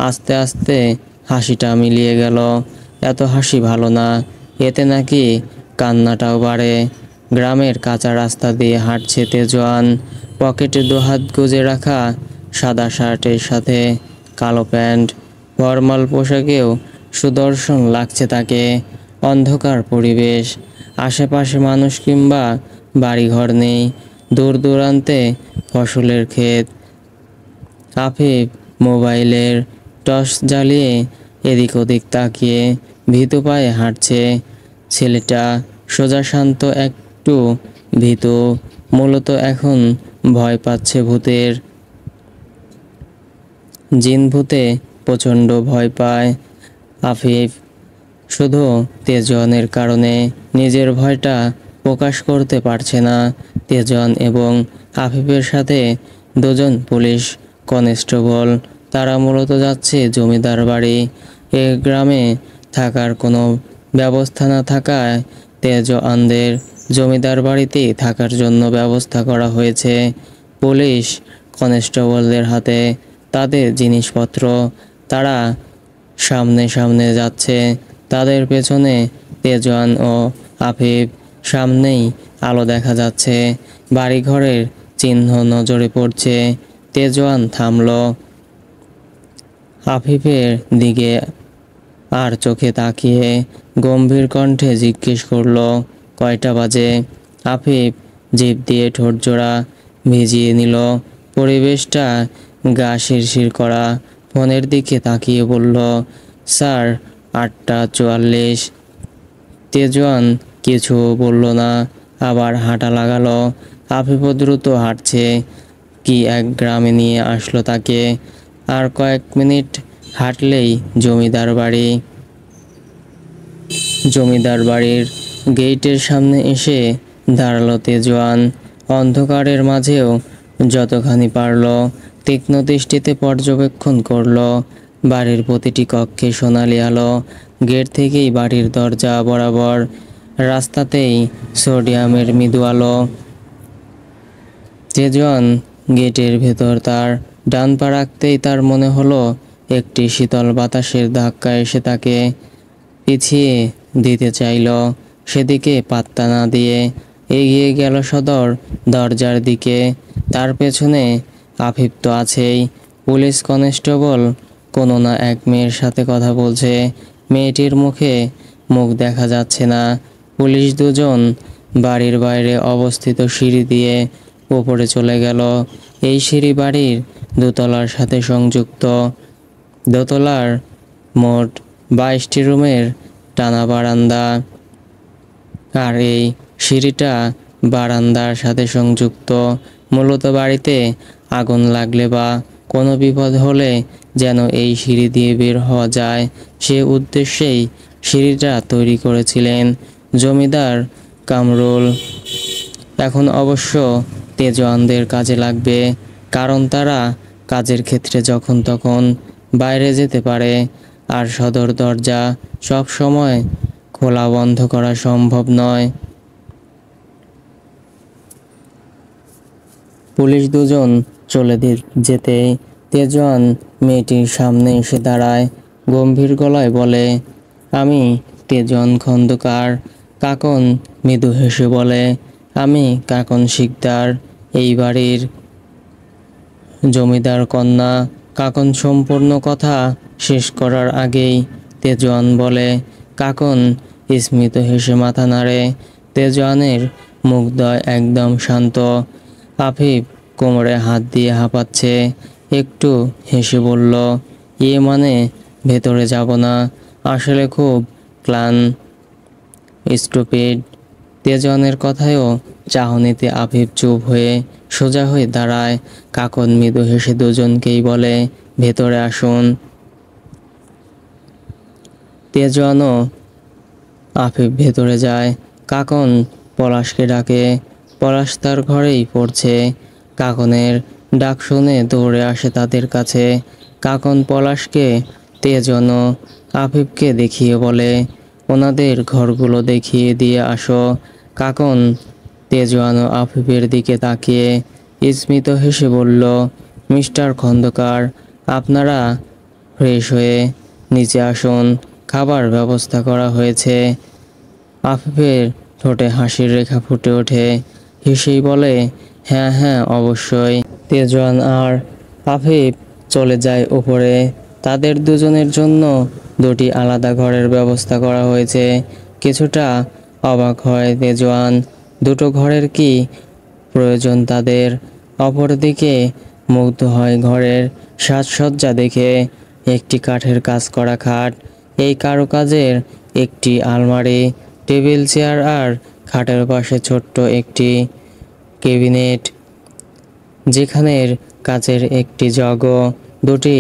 আস্তে আস্তে হাসিটা মিলিয়ে গেল। এত হাসি ভালো না, এতে নাকি কান্নাটাও বাড়ে। গ্রামের কাঁচা রাস্তা দিয়ে হাঁটছে তেজোয়ান, পকেটে দুহাত গুজে রাখা সাদা শার্টের সাথে কালো প্যান্ট। ফরমাল পোশাকেও সুদর্শন লাগছে তাকে। অন্ধকার পরিবেশ, আশেপাশে মানুষ কিংবা বাড়িঘর নেই, দূর দূরান্তে ফসলের ক্ষেত। আফিফ মোবাইলের টর্চ জ্বালিয়ে এদিক ওদিক তাকিয়ে ভীতু পায়ে হাঁটছে। ছেলেটা সোজা শান্ত, একটু ভীতু, মূলত এখন ভয় পাচ্ছে ভূতের। জিন ভূতে প্রচণ্ড ভয় পায় আফিফ, শুধু তেজওয়ানের কারণে নিজের ভয়টা প্রকাশ করতে পারছে না। তেজওয়ান এবং আফিফের সাথে দুজন পুলিশ কনস্টেবল, তারা মূলত যাচ্ছে জমিদার বাড়ি। এ গ্রামে থাকার কোনো ব্যবস্থা না থাকায় তেজওয়ানদের জমিদার বাড়িতেই থাকার জন্য ব্যবস্থা করা হয়েছে। পুলিশ কনস্টেবলদের হাতে তাদের জিনিসপত্র, তারা সামনে সামনে যাচ্ছে, তাদের পেছনে তেজওয়ান ও আফিফ। সামনেই আলো দেখা যাচ্ছে, বাড়িঘরের চিহ্ন নজরে পড়ছে। তেজওয়ান থামল, আফিফের দিকে আর চোখে তাকিয়ে গম্ভীর কণ্ঠে জিজ্ঞেস করলো, কয়টা বাজে? আফিফ জিভ দিয়ে ঠোঁটজোড়া ভিজিয়ে নিল। পরিবেশটা গা শিরশির করা। ফোনের দিকে তাকিয়ে বলল, স্যার, 8:44। তেজওয়ান কিছু বলল না, আবার হাঁটা লাগালো। আফিফও দ্রুত হাঁটছে। কি এক গ্রামে নিয়ে আসলো তাকে। আর কয়েক মিনিট হাঁটলেই জমিদার বাড়ি। জমিদার বাড়ির গেটের সামনে এসে দাঁড়ালো তেজওয়ান। অন্ধকারের মাঝেও যতখানি পারল তীক্ষ্ণ দৃষ্টিতে পর্যবেক্ষণ করল বাড়ির প্রতিটি কক্ষে সোনালি আলো। গেট থেকেই বাড়ির দরজা বরাবর, রাস্তাতেই সোডিয়ামের মৃদু আলো। তেজওয়ান গেটের ভেতর তার ডান পা রাখতেই তার মনে হলো একটি শীতল বাতাসের ধাক্কা এসে তাকে পিছিয়ে দিতে চাইল। সেদিকে পাত্তা না দিয়ে এগিয়ে গেল সদর দরজার দিকে। তার পেছনে আফিফ তো আছেই। পুলিশ কনস্টেবল কোনো না এক মেয়ের সাথে কথা বলছে, মেয়েটির মুখে মুখ দেখা যাচ্ছে না। পুলিশ দুজন বাড়ির বাইরে অবস্থিত সিঁড়ি দিয়ে উপরে চলে গেল। এই সিঁড়ি বাড়ির দোতলার সাথে সংযুক্ত। দোতলার মোট 22টি রুমের টানা বারান্দা, আর এই সিঁড়িটা বারান্দার সাথে সংযুক্ত। মূলত বাড়িতে আগুন লাগলে বা কোনো বিপদ হলে যেন এই সিঁড়ি দিয়ে বের হওয়া যায়, সে উদ্দেশ্যেই সিঁড়িটা তৈরি করেছিলেন জমিদার কামরুল। এখন অবশ্য তেজওয়ানদের কাজে লাগবে, কারণ তারা কাজের ক্ষেত্রে যখন তখন বাইরে যেতে পারে, আর সদর দরজা সব সময় খোলা বন্ধ করা সম্ভব নয়। পুলিশ দুজন চলে যেতে তেজওয়ান মেয়েটির সামনে এসে দাঁড়ায়, গম্ভীর গলায় বলে, আমি তেজওয়ান খন্দকার। কাকন মৃদু হেসে বলে, আমি কাকন শিকদার, এই বাড়ির জমিদার কন্যা। কাকন সম্পূর্ণ কথা শেষ করার আগেই তেজওয়ান বলে, কাকন স্মিত হেসে মাথা নাড়ে। তেজওয়ানের মুখদ্বয় একদম শান্ত। আফিফ কোমরে হাত দিয়ে হাঁপাচ্ছে, একটু হেসে বলল, ইয়ে মানে ভেতরে যাব না, আসলে খুব ক্লান্ত, স্টুপিড। তেজওয়ানের কথায়ও চাহনিতে আফিফ চুপ হয়ে সোজা হয়ে দাঁড়ায়। কাকন মৃদু হেসে দুজনকেই বলে, ভেতরে আসুন। তেজওয়ানও আফিফ ভেতরে যায়। কাকন পলাশকে ডাকে, পলাশ তার ঘরেই পড়ছে। কাকনের ডাক শুনে দৌড়ে আসে তাদের কাছে। কাকন পলাশকে, তেজওয়ান ও আফিফকে দেখিয়ে বলে, ওনাদের ঘরগুলো দেখিয়ে দিয়ে আসো। কাকন তেজওয়ান ও আফিফের দিকে তাকিয়ে স্মিত হেসে বলল, মিস্টার খন্দকার, আপনারা ফ্রেশ হয়ে নিচে আসুন, খাবার ব্যবস্থা করা হয়েছে। আফিফের ঠোঁটে হাসির রেখা ফুটে ওঠে, হেসেই বলে, হ্যাঁ হ্যাঁ অবশ্যই। তেজওয়ান আর আফিফ চলে যায় উপরে। তাদের দুজনের জন্য দুটি আলাদা ঘরের ব্যবস্থা করা হয়েছে। কিছুটা অবাক হয় তেজওয়ান, দুটো ঘরের কি প্রয়োজন তাদের? অপরদিকে মুগ্ধ হয় ঘরের সাজসজ্জা দেখে। একটি কাঠের কাজ করা খাট, এই কারুকাজের একটি আলমারি, টেবিল চেয়ার আর খাটের পাশে ছোট্ট একটি ক্যাবিনেট, যেখানের কাচের একটি জগ, দুটি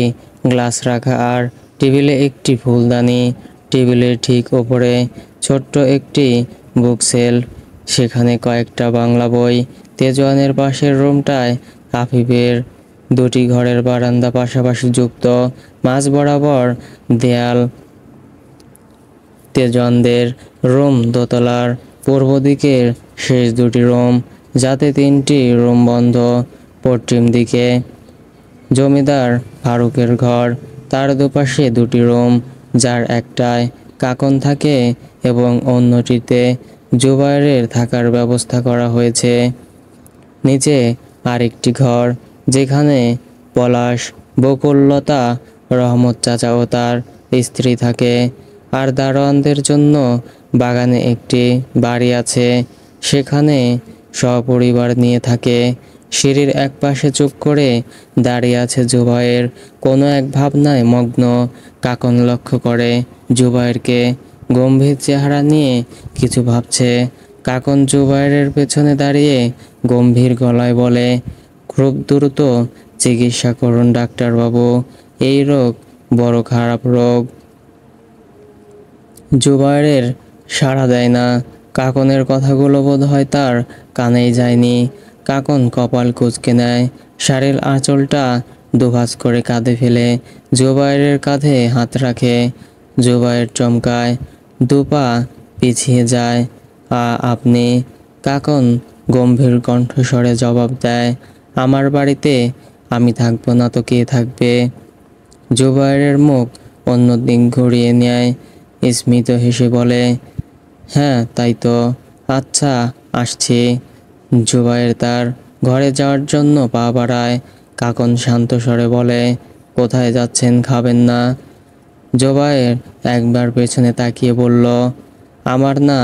গ্লাস রাখা আর টেবিলে একটি ফুলদানি। টেবিলের ঠিক ওপরে ছোট্ট একটি বুকশেলফ, সেখানে কয়েকটা বাংলা বই। তেজওয়ানের পাশের রুমটায় আফিফের। দুটি ঘরের বারান্দা পাশাপাশি যুক্ত, মাঝ বরাবর দেয়াল। তেজওয়ানদের রুম দোতলার পূর্ব দিকের শেষ দুটি রুম, যাতে তিনটি রুম বন্ধ। পশ্চিম দিকে জমিদার ফারুকের ঘর, তার দুপাশে দুটি রুম, যার একটায় কাকন থাকে এবং অন্যটিতে জুবায়েরের থাকার ব্যবস্থা করা হয়েছে। নিচে আরেকটি ঘর, যেখানে পলাশ, বকুললতা, রহমত চাচা ও তার স্ত্রী থাকে। আর দারোয়ানদের জন্য বাগানে একটি বাড়ি আছে, সেখানে সপরিবার নিয়ে থাকে। সিঁড়ির একপাশে চুপ করে দাঁড়িয়ে আছে জুবায়ের, কোনো এক ভাবনায় মগ্ন। কাকন লক্ষ্য করে জুবায়েরকে, গম্ভীর চেহারা নিয়ে কিছু ভাবছে। কাকন জুবায়েরের পেছনে দাঁড়িয়ে গম্ভীর গলায় বলে, খুব দ্রুত চিকিৎসা করুন ডাক্তারবাবু, এই রোগ বড় খারাপ রোগ। জুবায়ের সাড়া দেয় না। কাকনের কথাগুলো বোধহয় তার কানেই যায়নি। কাকন কপাল কুঁচকে নেয়, শাড়ির আঁচলটা দুভাঁজ করে কাঁধে ফেলে জুবায়েরের কাঁধে হাত রাখে। জুবায়ের চমকায়, দুপা পিছিয়ে যায়। আপনি? কাকন গম্ভীর কণ্ঠস্বরে জবাব দেয়, আমার বাড়িতে আমি থাকবো না তো কে থাকবে? জুবায়েরের মুখ অন্যদিক ঘুরিয়ে নেয়, স্মিত হেসে বলে, হ্যাঁ তাই তো। আচ্ছা, আসছি। জুবায়ের তার ঘরে যাওয়ার জন্য পা বাড়ায়। কাকন শান্ত স্বরে বলে, কোথায় যাচ্ছেন, খাবেন না? জুবায়ের একবার পেছনে তাকিয়ে বলল, আমার না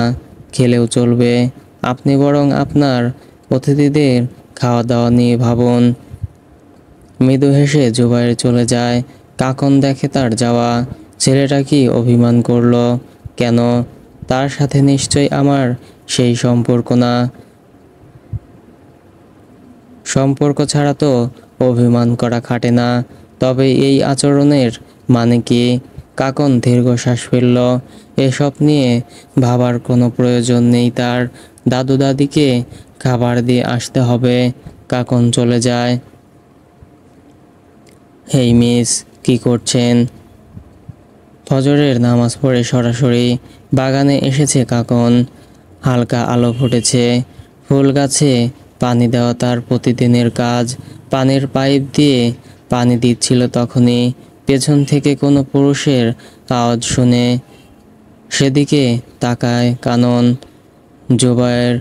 খেলেও চলবে, আপনি বরং আপনার অতিথিদের খাওয়া দাওয়া নিয়ে ভাবুন। মৃদু হেসে জুবায়ের চলে যায়। কাকন দেখে তার যাওয়া। ছেলেটা কি অভিমান করলো? কেন? তার সাথে নিশ্চয়ই আমার সেই সম্পর্ক না। সম্পর্ক ছাড়া তো অভিমান করা খাটে না। তবে এই আচরণের মানে কি? কাকন দীর্ঘশ্বাস ফেলল। এসব নিয়ে ভাবার কোনো প্রয়োজন নেই তার। দাদু দাদিকে খাবার দিয়ে আসতে হবে। কাকন চলে যায়। হেই মিস, কি করছেন? ফজরের নামাজ পড়ে সরাসরি বাগানে এসেছে কাকন। হালকা আলো ফুটেছে, ফুল গাছে পানি দেওয়া তার প্রতিদিনের কাজ। পানির পাইপ দিয়ে পানি দিচ্ছিল তখনই পেছন থেকে কোনো পুরুষের আওয়াজ শুনে। সেদিকে তাকায় কানন। জুবায়ের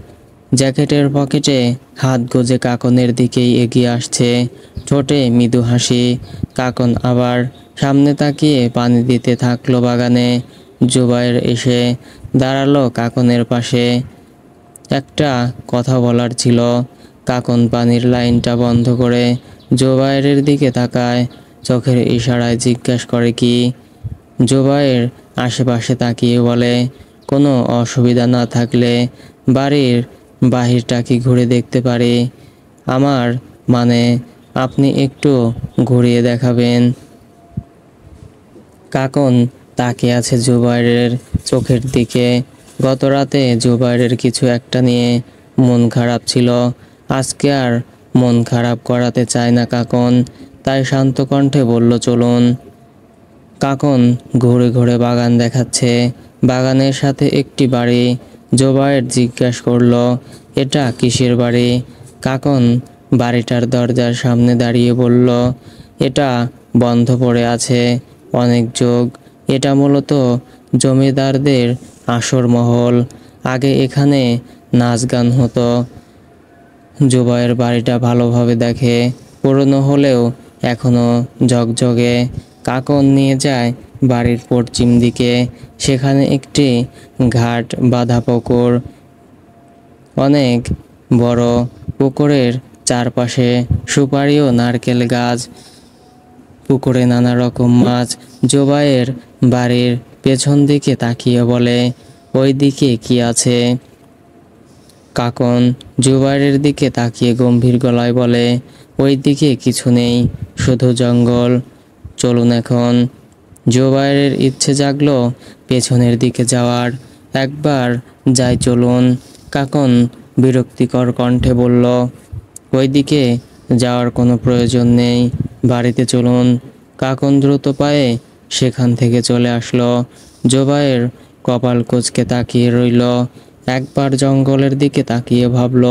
জ্যাকেটের পকেটে হাত গুজে কাকনের দিকেই এগিয়ে আসছে, ঠোঁটে মৃদু হাসি। কাকন আবার সামনে তাকিয়ে পানি দিতে থাকলো বাগানে। জুবায়ের এসে দাঁড়ালো কাকনের পাশে। একটা কথা বলার ছিল। কাকন পানির লাইনটা বন্ধ করে জুবায়েরের দিকে তাকায়, চোখের ইশারায় জিজ্ঞেস করে কি? জুবায়ের আশেপাশে তাকিয়ে বলে, কোনো অসুবিধা না থাকলে বাড়ির বাহিরটা কি ঘুরে দেখতে পারি? আমার মানে আপনি একটু ঘুরিয়ে দেখাবেন? কাকন তাকিয়ে আছে জুবায়েরের চোখের দিকে। গত রাতে জুবায়েরের কিছু একটা নিয়ে মন খারাপ ছিল। আজকে আর মন খারাপ করাতে চায় না কাকন, তাই শান্ত কণ্ঠে বলল, চলুন। কাকন ঘুরে ঘুরে বাগান দেখাচ্ছে। বাগানের সাথে একটি বাড়ি। জুবায়ের জিজ্ঞেস করলো, এটা কিসের বাড়ি? কাকন বাড়িটার দরজার সামনে দাঁড়িয়ে বলল, এটা বন্ধ পড়ে আছে অনেক যুগ। এটা মূলত জমিদারদের আসর মহল। আগে এখানে নাচ গান হতো। জুবায়ের বাড়িটা ভালোভাবে দেখে, পুরনো হলেও এখনো ঝকঝকে। কাকন নিয়ে যায় বাড়ির পশ্চিম দিকে। সেখানে একটি ঘাট বাঁধা পুকুর, অনেক বড়। পুকুরের চারপাশে সুপারি ও নারকেল গাছ। পুকুরে নানা রকম মাছ। জোবাইয়ের বাড়ির পেছন দিকে তাকিয়ে বলে, ওই দিকে কি আছে? কাকন জুবাইরের দিকে তাকিয়ে গম্ভীর গলায় বলে, ওই দিকে কিছু নেই, শুধু জঙ্গল। চলুন এখন। জুবাইরের ইচ্ছে জাগলো পেছনের দিকে যাওয়ার। একবার যাই চলুন। কাকন বিরক্তিকর কণ্ঠে বলল, ওই দিকে যাওয়ার কোনো প্রয়োজন নেই, বাড়িতে চলুন। কাকন দ্রুত পায়ে সেখান থেকে চলে আসলো। জুবাইর কপাল কুঁচকে তাকিয়ে রইল। একবার জঙ্গলের দিকে তাকিয়ে ভাবল,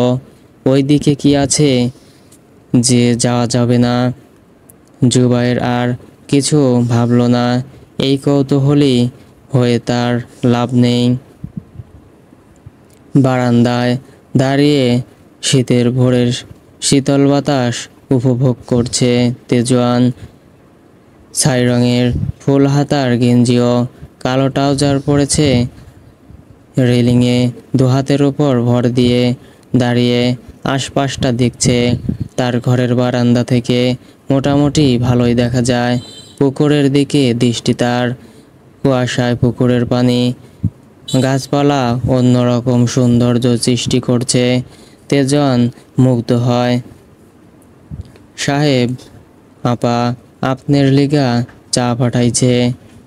ওই দিকে কি আছে যে যাওয়া যাবে না? জুবাইর আর কিছু ভাবল না। এই কৌতূহলী হয়ে তার লাভ নেই। বারান্দায় দাঁড়িয়ে শীতের ভোরের শীতল বাতাস উপভোগ করছে তেজওয়ান। ছাই রঙের ফুল হাতার গেঞ্জি ও কালো ট্রাউজার পরেছে। রেলিংয়ে দুহাতের উপর ভর দিয়ে দাঁড়িয়ে আশপাশটা দেখছে। তার ঘরের বারান্দা থেকে মোটামুটি ভালোই দেখা যায়। পুকুরের দিকে দৃষ্টি তার। কুয়াশায় পুকুরের পানি, গাছপালা অন্যরকম সৌন্দর্য সৃষ্টি করছে। তেজওয়ান মুগ্ধ হয়। সাহেব, আপা আপনার লিগা চা পাঠাইছে।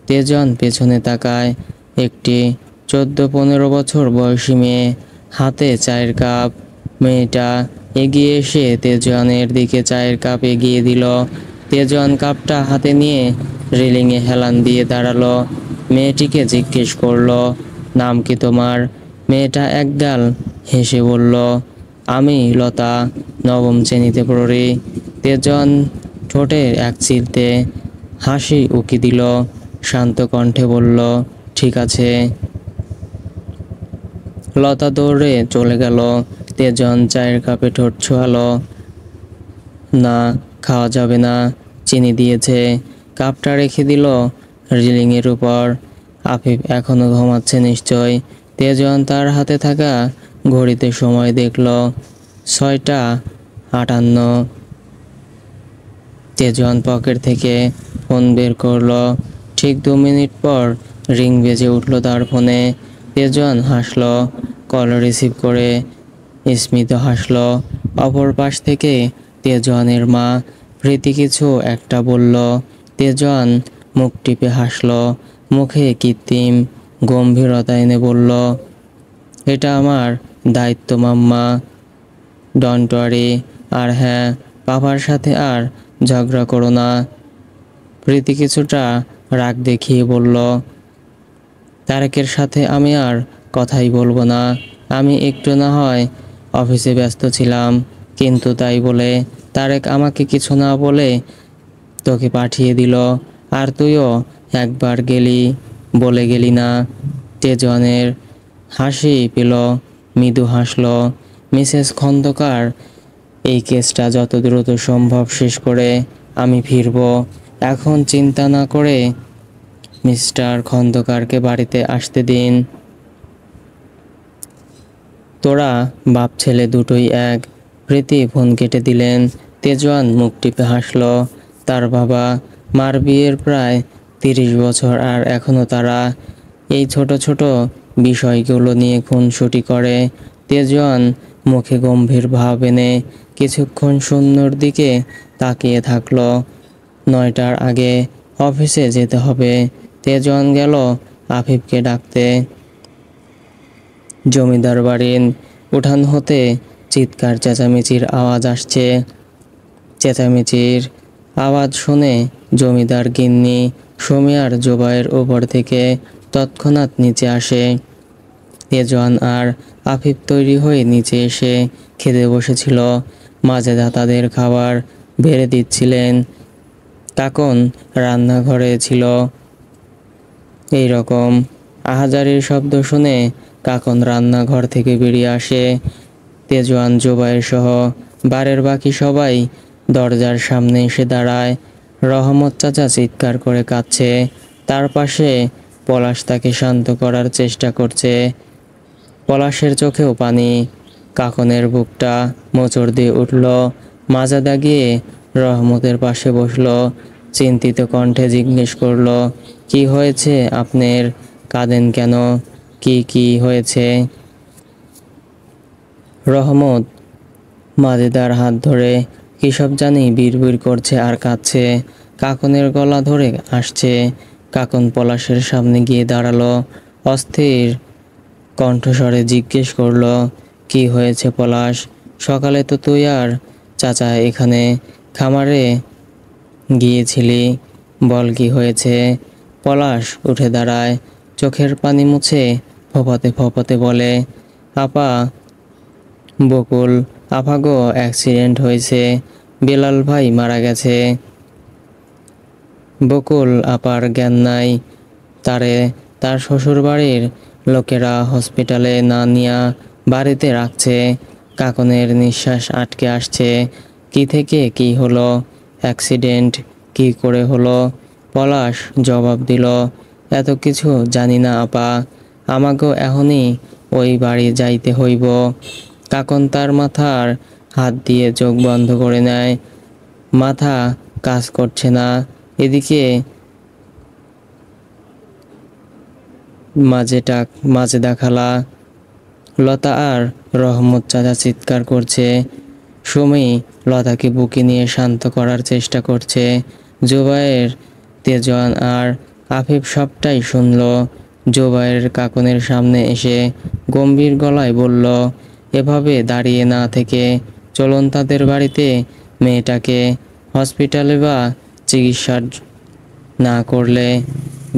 তেজওয়ান পেছনে তাকায়। একটি 14-15 বছর বয়সী মেয়ে, হাতে চায়ের কাপ। মেয়েটা এগিয়ে এসে তেজওয়ানের দিকে চায়ের কাপ এগিয়ে দিল। তেজওয়ান কাপটা হাতে নিয়ে রেলিংয়ে হেলান দিয়ে দাঁড়ালো। মেয়েটিকে জিজ্ঞেস করলো, নাম কি তোমার? মেয়েটা একগাল হেসে বলল, আমি লতা, নবম শ্রেণীতে পড়ি। তেজওয়ান ঠোঁটে এক চিলতে হাসি উকি দিল। শান্ত কণ্ঠে বলল, ঠিক আছে। লতা দৌড়ে চলে গেল। তেজওয়ান চায়ের কাপে ঠোঁট ছোঁয়ালো। না, খাওয়া যাবে না, চিনি দিয়েছে। কাপটা রেখে দিল রেলিংয়ের উপর। আফিফ এখনো ঘুমাচ্ছে নিশ্চয়। তেজওয়ান তার হাতে থাকা ঘড়িতে সময় দেখল, 6টা 58। তেজওয়ান পকেট থেকে ফোন বের করলো। ঠিক 2 মিনিট পর রিং বেজে উঠল তার ফোনে। তেজওয়ান হাসল। কল রিসিভ করে স্মিত হাসল। অপর পাশ থেকে তেজওয়ানের মা প্রীতি কিছু একটা বলল। তেজওয়ান মুখ টিপে হাসল। মুখে কৃত্রিম গম্ভীরতা এনে বলল, এটা আমার দায়িত্ব মাম্মা, ডন্ট ওয়ারি। আর হ্যাঁ, পাপার সাথে আর ঝগড়া করো না। প্রীতি কিছুটা রাগ দেখিয়ে বলল, তারেকের সাথে আমি আর কথাই বলবো না। আমি একটু না হয় অফিসে ব্যস্ত ছিলাম, কিন্তু তাই বলে তারেক আমাকে কিছু না বলে তোকে পাঠিয়ে দিল, আর তুইও একবার গেলি, বলে গেলি না। তেজওয়ানের হাসি পেল, মৃদু হাসল। মিসেস খন্দকার, এই কেসটা যত দ্রুত সম্ভব শেষ করে আমি ফিরব। এখন চিন্তা না করে মিস্টার খন্দকারকে বাড়িতে আসতে দিন। তোরা বাপ ছেলে দুটোই এক। প্রীতি ফোন কেটে দিলেন। তেজওয়ান মুখ টিপে হাসল। তার বাবা মার বিয়ের প্রায় 30 বছর, আর এখনো তারা এই ছোট ছোট বিষয়গুলো নিয়ে খুনসুটি করে। তেজওয়ান মুখে গম্ভীর ভাব এনে কিছুক্ষণ শূন্যর দিকে তাকিয়ে থাকলো। 9টার আগে অফিসে যেতে হবে। তেজওয়ান গেল আফিফকে ডাকতে। জমিদার বাড়ির উঠান হতে চিৎকার চেঁচামেচির আওয়াজ আসছে। চেঁচামেচির আওয়াজ শুনে জমিদার গিন্নি সুমিয়ার জুবাইয়ের উপর থেকে তৎক্ষণাৎ নিচে আসে। তেজওয়ান আর আফিফ তৈরি হয়ে নিচে এসে খেতে বসেছিল। মাজেদা তাদের খাবার বেড়ে দিচ্ছিলেন। কাকন রান্নাঘরে ছিল। এই রকম আহাজারির শব্দ শুনে কাকন রান্নাঘর থেকে বেরিয়ে আসে। তেজওয়ান জুবাইর সহ বাড়ির বাকি সবাই দরজার সামনে এসে দাঁড়ায়। রহমত চাচা চিৎকার করে কাঁদছে। তার পাশে পলাশ তাকে শান্ত করার চেষ্টা করছে। পলাশের চোখেও পানি। কাকনের বুকটা মোচড় দিয়ে উঠল। মাজা দাগিয়ে রহমতের পাশে বসলো। চিন্তিত কণ্ঠে জিজ্ঞেস করলো, কি হয়েছে আপনার? কাঁদেন কেন? কি হয়েছে? রহমত মাজেদার হাত ধরে কী সব জানি বিড়বিড় করছে আর কাঁদছে। কাকনের গলা ধরে আসছে। কাকন পলাশের সামনে গিয়ে দাঁড়ালো। অস্থির কণ্ঠস্বরে জিজ্ঞেস করলো, কি হয়েছে পলাশ? সকালে তো তুই আর চাচা এখানে খামারে গিয়েছিলি, বল কি হয়েছে? পলাশ উঠে দাঁড়ায়, চোখের পানি মুছে ফোঁপাতে ফোঁপাতে বলে, আপা, বকুল আপাগো অ্যাক্সিডেন্ট হয়েছে, বেলাল ভাই মারা গেছে। বকুল আপার জ্ঞান নাই, তারে তার শ্বশুর বাড়ির লোকেরা হসপিটালে না নিয়া বাড়িতে রাখছে। কাকনের নিঃশ্বাস আটকে আসছে। কি থেকে কি হলো? অ্যাক্সিডেন্ট কি করে হলো? পলাশ জবাব দিল, এত কিছু জানি না আপা, আমাগো এখনই ওই বাড়ি যাইতে হইব। কাকন তার মাথার হাত দিয়ে চোখ বন্ধ করে নেয়। মাথা কাজ করছে না। এদিকে মাজেদা খালা, লতা আর রহমত চাচা চিৎকার করছে। সুমি লতাকে বুকে নিয়ে শান্ত করার চেষ্টা করছে। জুবায়ের, তেজওয়ান আর আফিফ সবটাই শুনল। জুবায়ের কাকনের সামনে এসে গম্ভীর গলায় বলল, এভাবে দাঁড়িয়ে না থেকে চলুন তাদের বাড়িতে। মেয়েটাকে হসপিটালে বা চিকিৎসা না করলে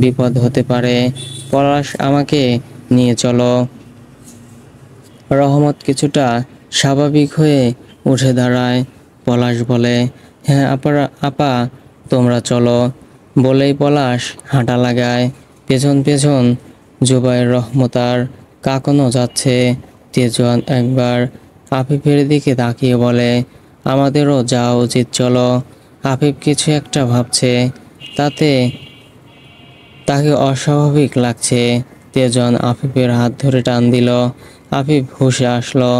বিপদ হতে পারে। পলাশ, আমাকে নিয়ে চলো। রহমত কিছুটা স্বাভাবিক হয়ে উঠে দাঁড়ায়। পলাশ বলে, হ্যাঁ আপা, তোমরা চলো। বলেই পলাশ হাঁটা লাগায়। পেছন পেছন জুবায়ের, রহমত আর কাকনও যাচ্ছে। তেজওয়ান একবার আফিফের দিকে তাকিয়ে বলে, আমাদেরও যাওয়া উচিত, চলো। আফিফ কিছু একটা ভাবছে, তাকে অস্বাভাবিক লাগছে। তেজন আফিফের হাত ধরে টান দিল। আফিফ হুঁশে আসলো।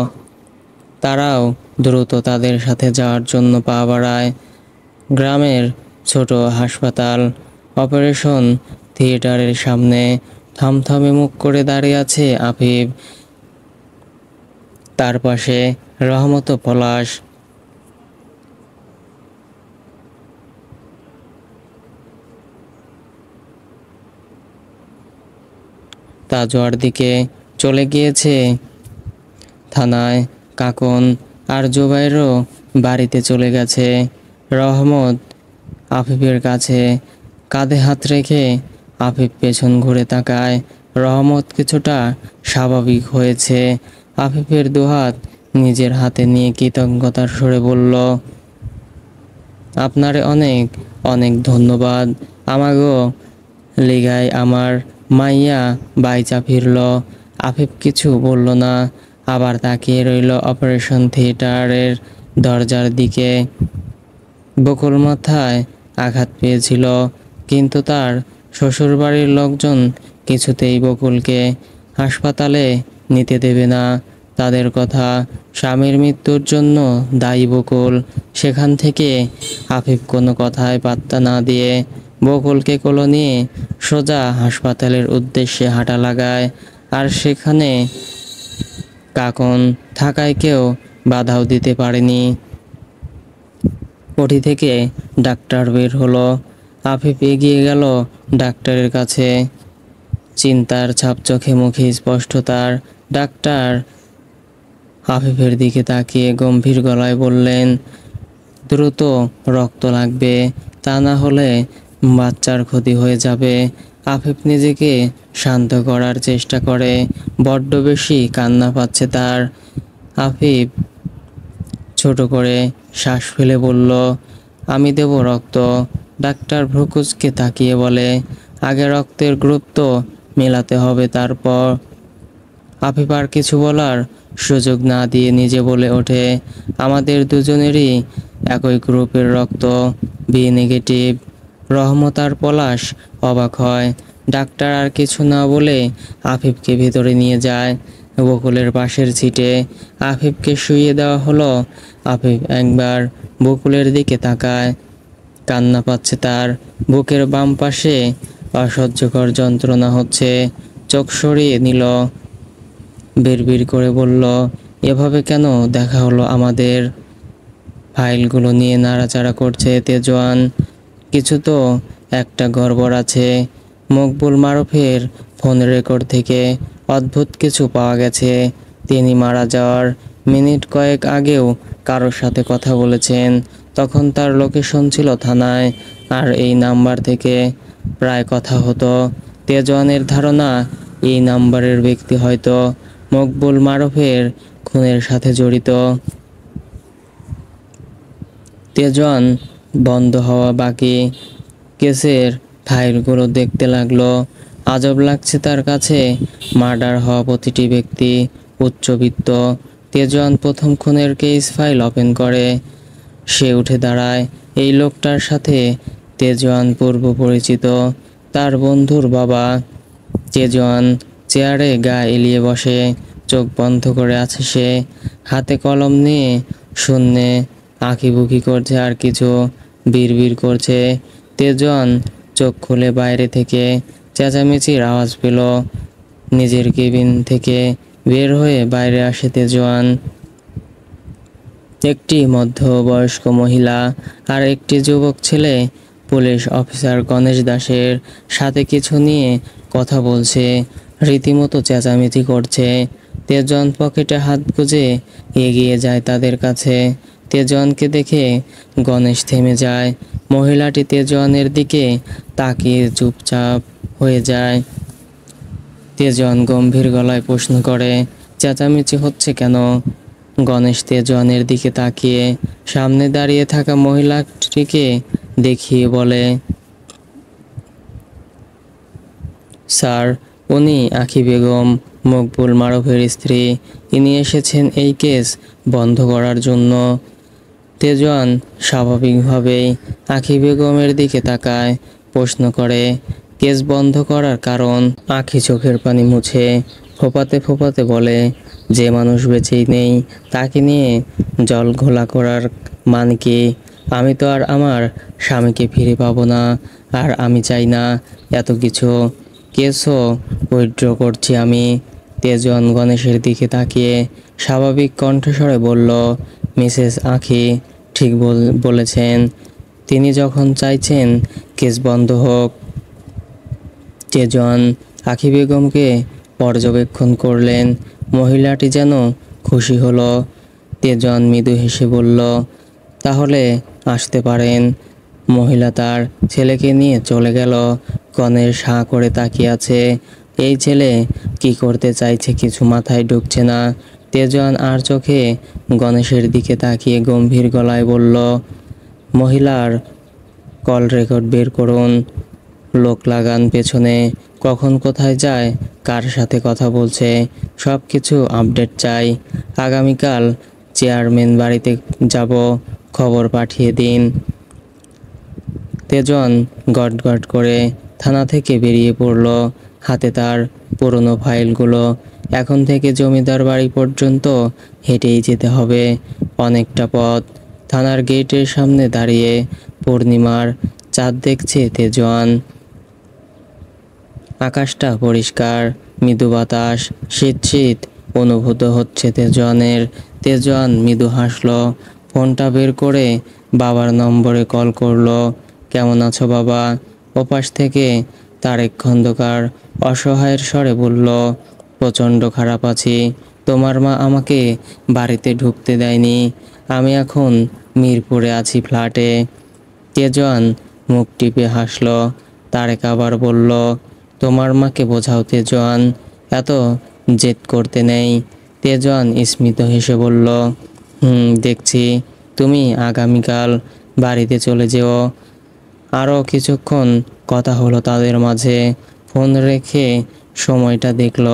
তারাও দ্রুত তাদের সাথে যাওয়ার জন্য পা বাড়ায়। গ্রামের ছোট হাসপাতাল অপারেশন থিয়েটারের সামনে থমথমে মুখ করে দাঁড়িয়ে আছে আফিফ। তার পাশে রহমত ও পলাশ। তাজোয়ার দিকে চলে গিয়েছে থানায়। কাকন আর জুবাইরও বাড়িতে চলে গেছে। রহমত আফিফের কাছে কাঁধে হাত রেখে আফিফ পেছন ঘুরে তাকায়। রহমত কিছুটা স্বাভাবিক হয়েছে। আফিফের দুহাত নিজের হাতে নিয়ে কৃতজ্ঞতার সুরে বলল, আপনারে অনেক অনেক ধন্যবাদ। আমাগো লিগায় আমার মাইয়া বাইচা ফিরল। আফিফ কিছু বলল না, আবার তাকিয়ে রইল অপারেশন থিয়েটারের দরজার দিকে। বকুল মাথায় আঘাত পেয়েছিল, কিন্তু তার শ্বশুরবাড়ির লোকজন কিছুতেই বকুলকে হাসপাতালে নিতে দেবে না। তাদের কথা, স্বামীর মৃত্যুর জন্য দায়ী বকুল। সেখান থেকে আফিফ কোনো কথায় পাত্তা না দিয়ে বকুলকে কোলে নিয়ে সোজা হাসপাতালের উদ্দেশ্যে হাঁটা লাগায়। আর সেখানে কাকন থাকায় কেউ বাধাও দিতে পারেনি। ওটি থেকে ডাক্তার বের হলো। আফিফ এগিয়ে গেল ডাক্তারের কাছে। চিন্তার ছাপ চোখে মুখে স্পষ্ট তার। ডাক্তার আফিফের দিকে তাকিয়ে গম্ভীর গলায় বললেন, দ্রুত রক্ত লাগবে, তা না হলে বাচ্চার ক্ষতি হয়ে যাবে। আফিফ নিজেকে শান্ত করার চেষ্টা করে, বড্ড বেশি কান্না পাচ্ছে তার। আফিফ ছোট করে শ্বাস ফেলে বলল, আমি দেব রক্ত। ডাক্তার ভ্রুকুচকে তাকিয়ে বলে, আগে রক্তের গ্রুপ তো মেলাতে হবে, তারপর। আফিফ আর কিছু বলার সুযোগ না দিয়ে নিজে বলে ওঠে, আমাদের দুজনেরই একই গ্রুপের রক্ত। B negative. রহমত আর পলাশ অবাক হয়। ডাক্তার আর কিছু না বলে আফিফকে ভিতরে নিয়ে যায়। বকুলের পাশের সিটে আফিফকে শুইয়ে দেওয়া হলো। আফিফ একবার বকুলের দিকে তাকায়। কান্না পাচ্ছে তার। বুকের বাম পাশে অসহ্যকর যন্ত্রণা হচ্ছে। চোখ সরিয়ে নিল। বিড়বিড় করে বলল, এভাবে কেন দেখা হলো আমাদের? ফাইলগুলো নিয়ে নাড়াচাড়া করছে তেজওয়ান। কিছু তো একটা গড়বড় আছে। মকবুল মারুফের ফোন রেকর্ড থেকে অদ্ভুত কিছু পাওয়া গেছে। তিনি মারা যাওয়ার মিনিট কয়েক আগেও কারোর সাথে কথা বলেছেন। তখন তার লোকেশন ছিল থানায়, আর এই নাম্বার থেকে প্রায় কথা হতো। তেজওয়ানের ধারণা এই নাম্বারের ব্যক্তি হয়তো মকবুল মারুফের খুনের সাথে জড়িত। তেজওয়ান বন্ধ হওয়া বাকি কেসের ফাইলগুলো দেখতে লাগলো। আজব লাগছে তার কাছে। মার্ডার হওয়া প্রতিটি ব্যক্তি উচ্চবিত্ত। তেজওয়ান প্রথম খুনের কেস ফাইল ওপেন করে। সে উঠে দাঁড়ায়। এই লোকটার সাথে তেজওয়ান পূর্ব পরিচিত, তার বন্ধুর বাবা। তেজওয়ান চেয়ারে গা এলিয়ে বসে। চোখ বন্ধ করে আছে সে। হাতে কলম নিয়ে শূন্যে আঁকিবুকি করছে আর কিছু বিড়বিড় করছে। তেজওয়ান চোখ খুলে বাইরে থেকে চেঁচামেচির আওয়াজ পেল। নিজের কেবিন থেকে বের হয়ে বাইরে আসে তেজওয়ান। একটি মধ্যবয়স্ক মহিলা আর একটি যুবক ছেলে পুলিশ অফিসার গণেশ দাসের সাথে কিছু নিয়ে কথা বলছে। রীতিমতো চেঁচামেচি করছে। তেজওয়ান পকেটে হাত গুজে এগিয়ে যায় তাদের কাছে। তেজওয়ানকে দেখে গণেশ থেমে যায়। মহিলাটি তেজওয়ানের দিকে তাকিয়ে চুপচাপ হয়ে যায়। তেজওয়ান গম্ভীর গলায় প্রশ্ন করে, চেঁচামেচি হচ্ছে কেন? গণেশ তেজওয়ানের দিকে তাকিয়ে সামনে দাঁড়িয়ে থাকা মহিলাটিকে দেখিয়ে বলে, স্যার, উনি আঁখি বেগম, মকবুল মারুফের স্ত্রী। ইনি এসেছেন এই কেস বন্ধ করার জন্য। তেজওয়ান স্বাভাবিকভাবেই আঁখি বেগমের দিকে তাকায়। প্রশ্ন করে, কেস বন্ধ করার কারণ? আঁখি চোখের পানি মুছে ফোঁপাতে ফোঁপাতে বলে, যে মানুষ বেঁচেই নেই তাকে নিয়ে জল ঘোলা করার মানে কি? আমি তো আর আমার স্বামীকে ফিরে পাবো না, আর আমি চাই না এত কিছু। কেসও উইথড্র করছি আমি। তেজওয়ান গণেশের দিকে তাকিয়ে স্বাভাবিক কণ্ঠস্বরে বলল, মিসেস আঁখি ঠিক বলেছেন। তিনি যখন চাইছেন কেস বন্ধ হোক। তেজওয়ান আঁখি বেগমকে পর্যবেক্ষণ করলেন। মহিলাটি যেন খুশি হলো। তেজওয়ান মৃদু হেসে বলল, তাহলে আসতে পারেন। মহিলা তার ছেলেকে নিয়ে চলে গেল। গণেশ হাঁ করে তাকিয়ে আছে। এই ছেলে কি করতে চাইছে কিছু মাথায় ঢুকছে না। তেজওয়ান আর চোখে গণেশের দিকে তাকিয়ে গম্ভীর গলায় বলল, মহিলার কল রেকর্ড বের করুন। লোক লাগান পেছনে। কখন কোথায় যায়, কার সাথে কথা বলছে, সব কিছু আপডেট চাই। আগামীকাল চেয়ারম্যান বাড়িতে যাব, খবর পাঠিয়ে দিন। তেজওয়ান গটগট করে থানা থেকে বেরিয়ে পড়ল। হাতে তার পুরনো ফাইলগুলো। এখন থেকে জমিদার বাড়ি পর্যন্ত হেঁটেই যেতে হবে অনেকটা পথ। থানার গেটের সামনে দাঁড়িয়ে পূর্ণিমার চাঁদ দেখছে তেজওয়ান। আকাশটা পরিষ্কার, মৃদু বাতাস, শীত শীত অনুভূত হচ্ছে তেজওয়ানের। তেজওয়ান মৃদু হাসল। ফোনটা বের করে বাবার নম্বরে কল করলো। কেমন আছো বাবা? ওপাশ থেকে তারেক খন্দকার অসহায়ের স্বরে বলল, প্রচণ্ড খারাপ আছি। তোমার মা আমাকে বাড়িতে ঢুকতে দেয়নি। আমি এখন মিরপুরে আছি ফ্ল্যাটে। তেজওয়ান মুখ টিপে হাসল। তারেক আবার বলল, তোমার মাকে বোঝাও তেজওয়ান, এত জেদ করতে নেই। তেজওয়ান স্মিত হেসে বলল, দেখছি। তুমি আগামীকাল বাড়িতে চলে যেও। আরও কিছুক্ষণ কথা হলো তাদের মাঝে। ফোন রেখে সময়টা দেখল,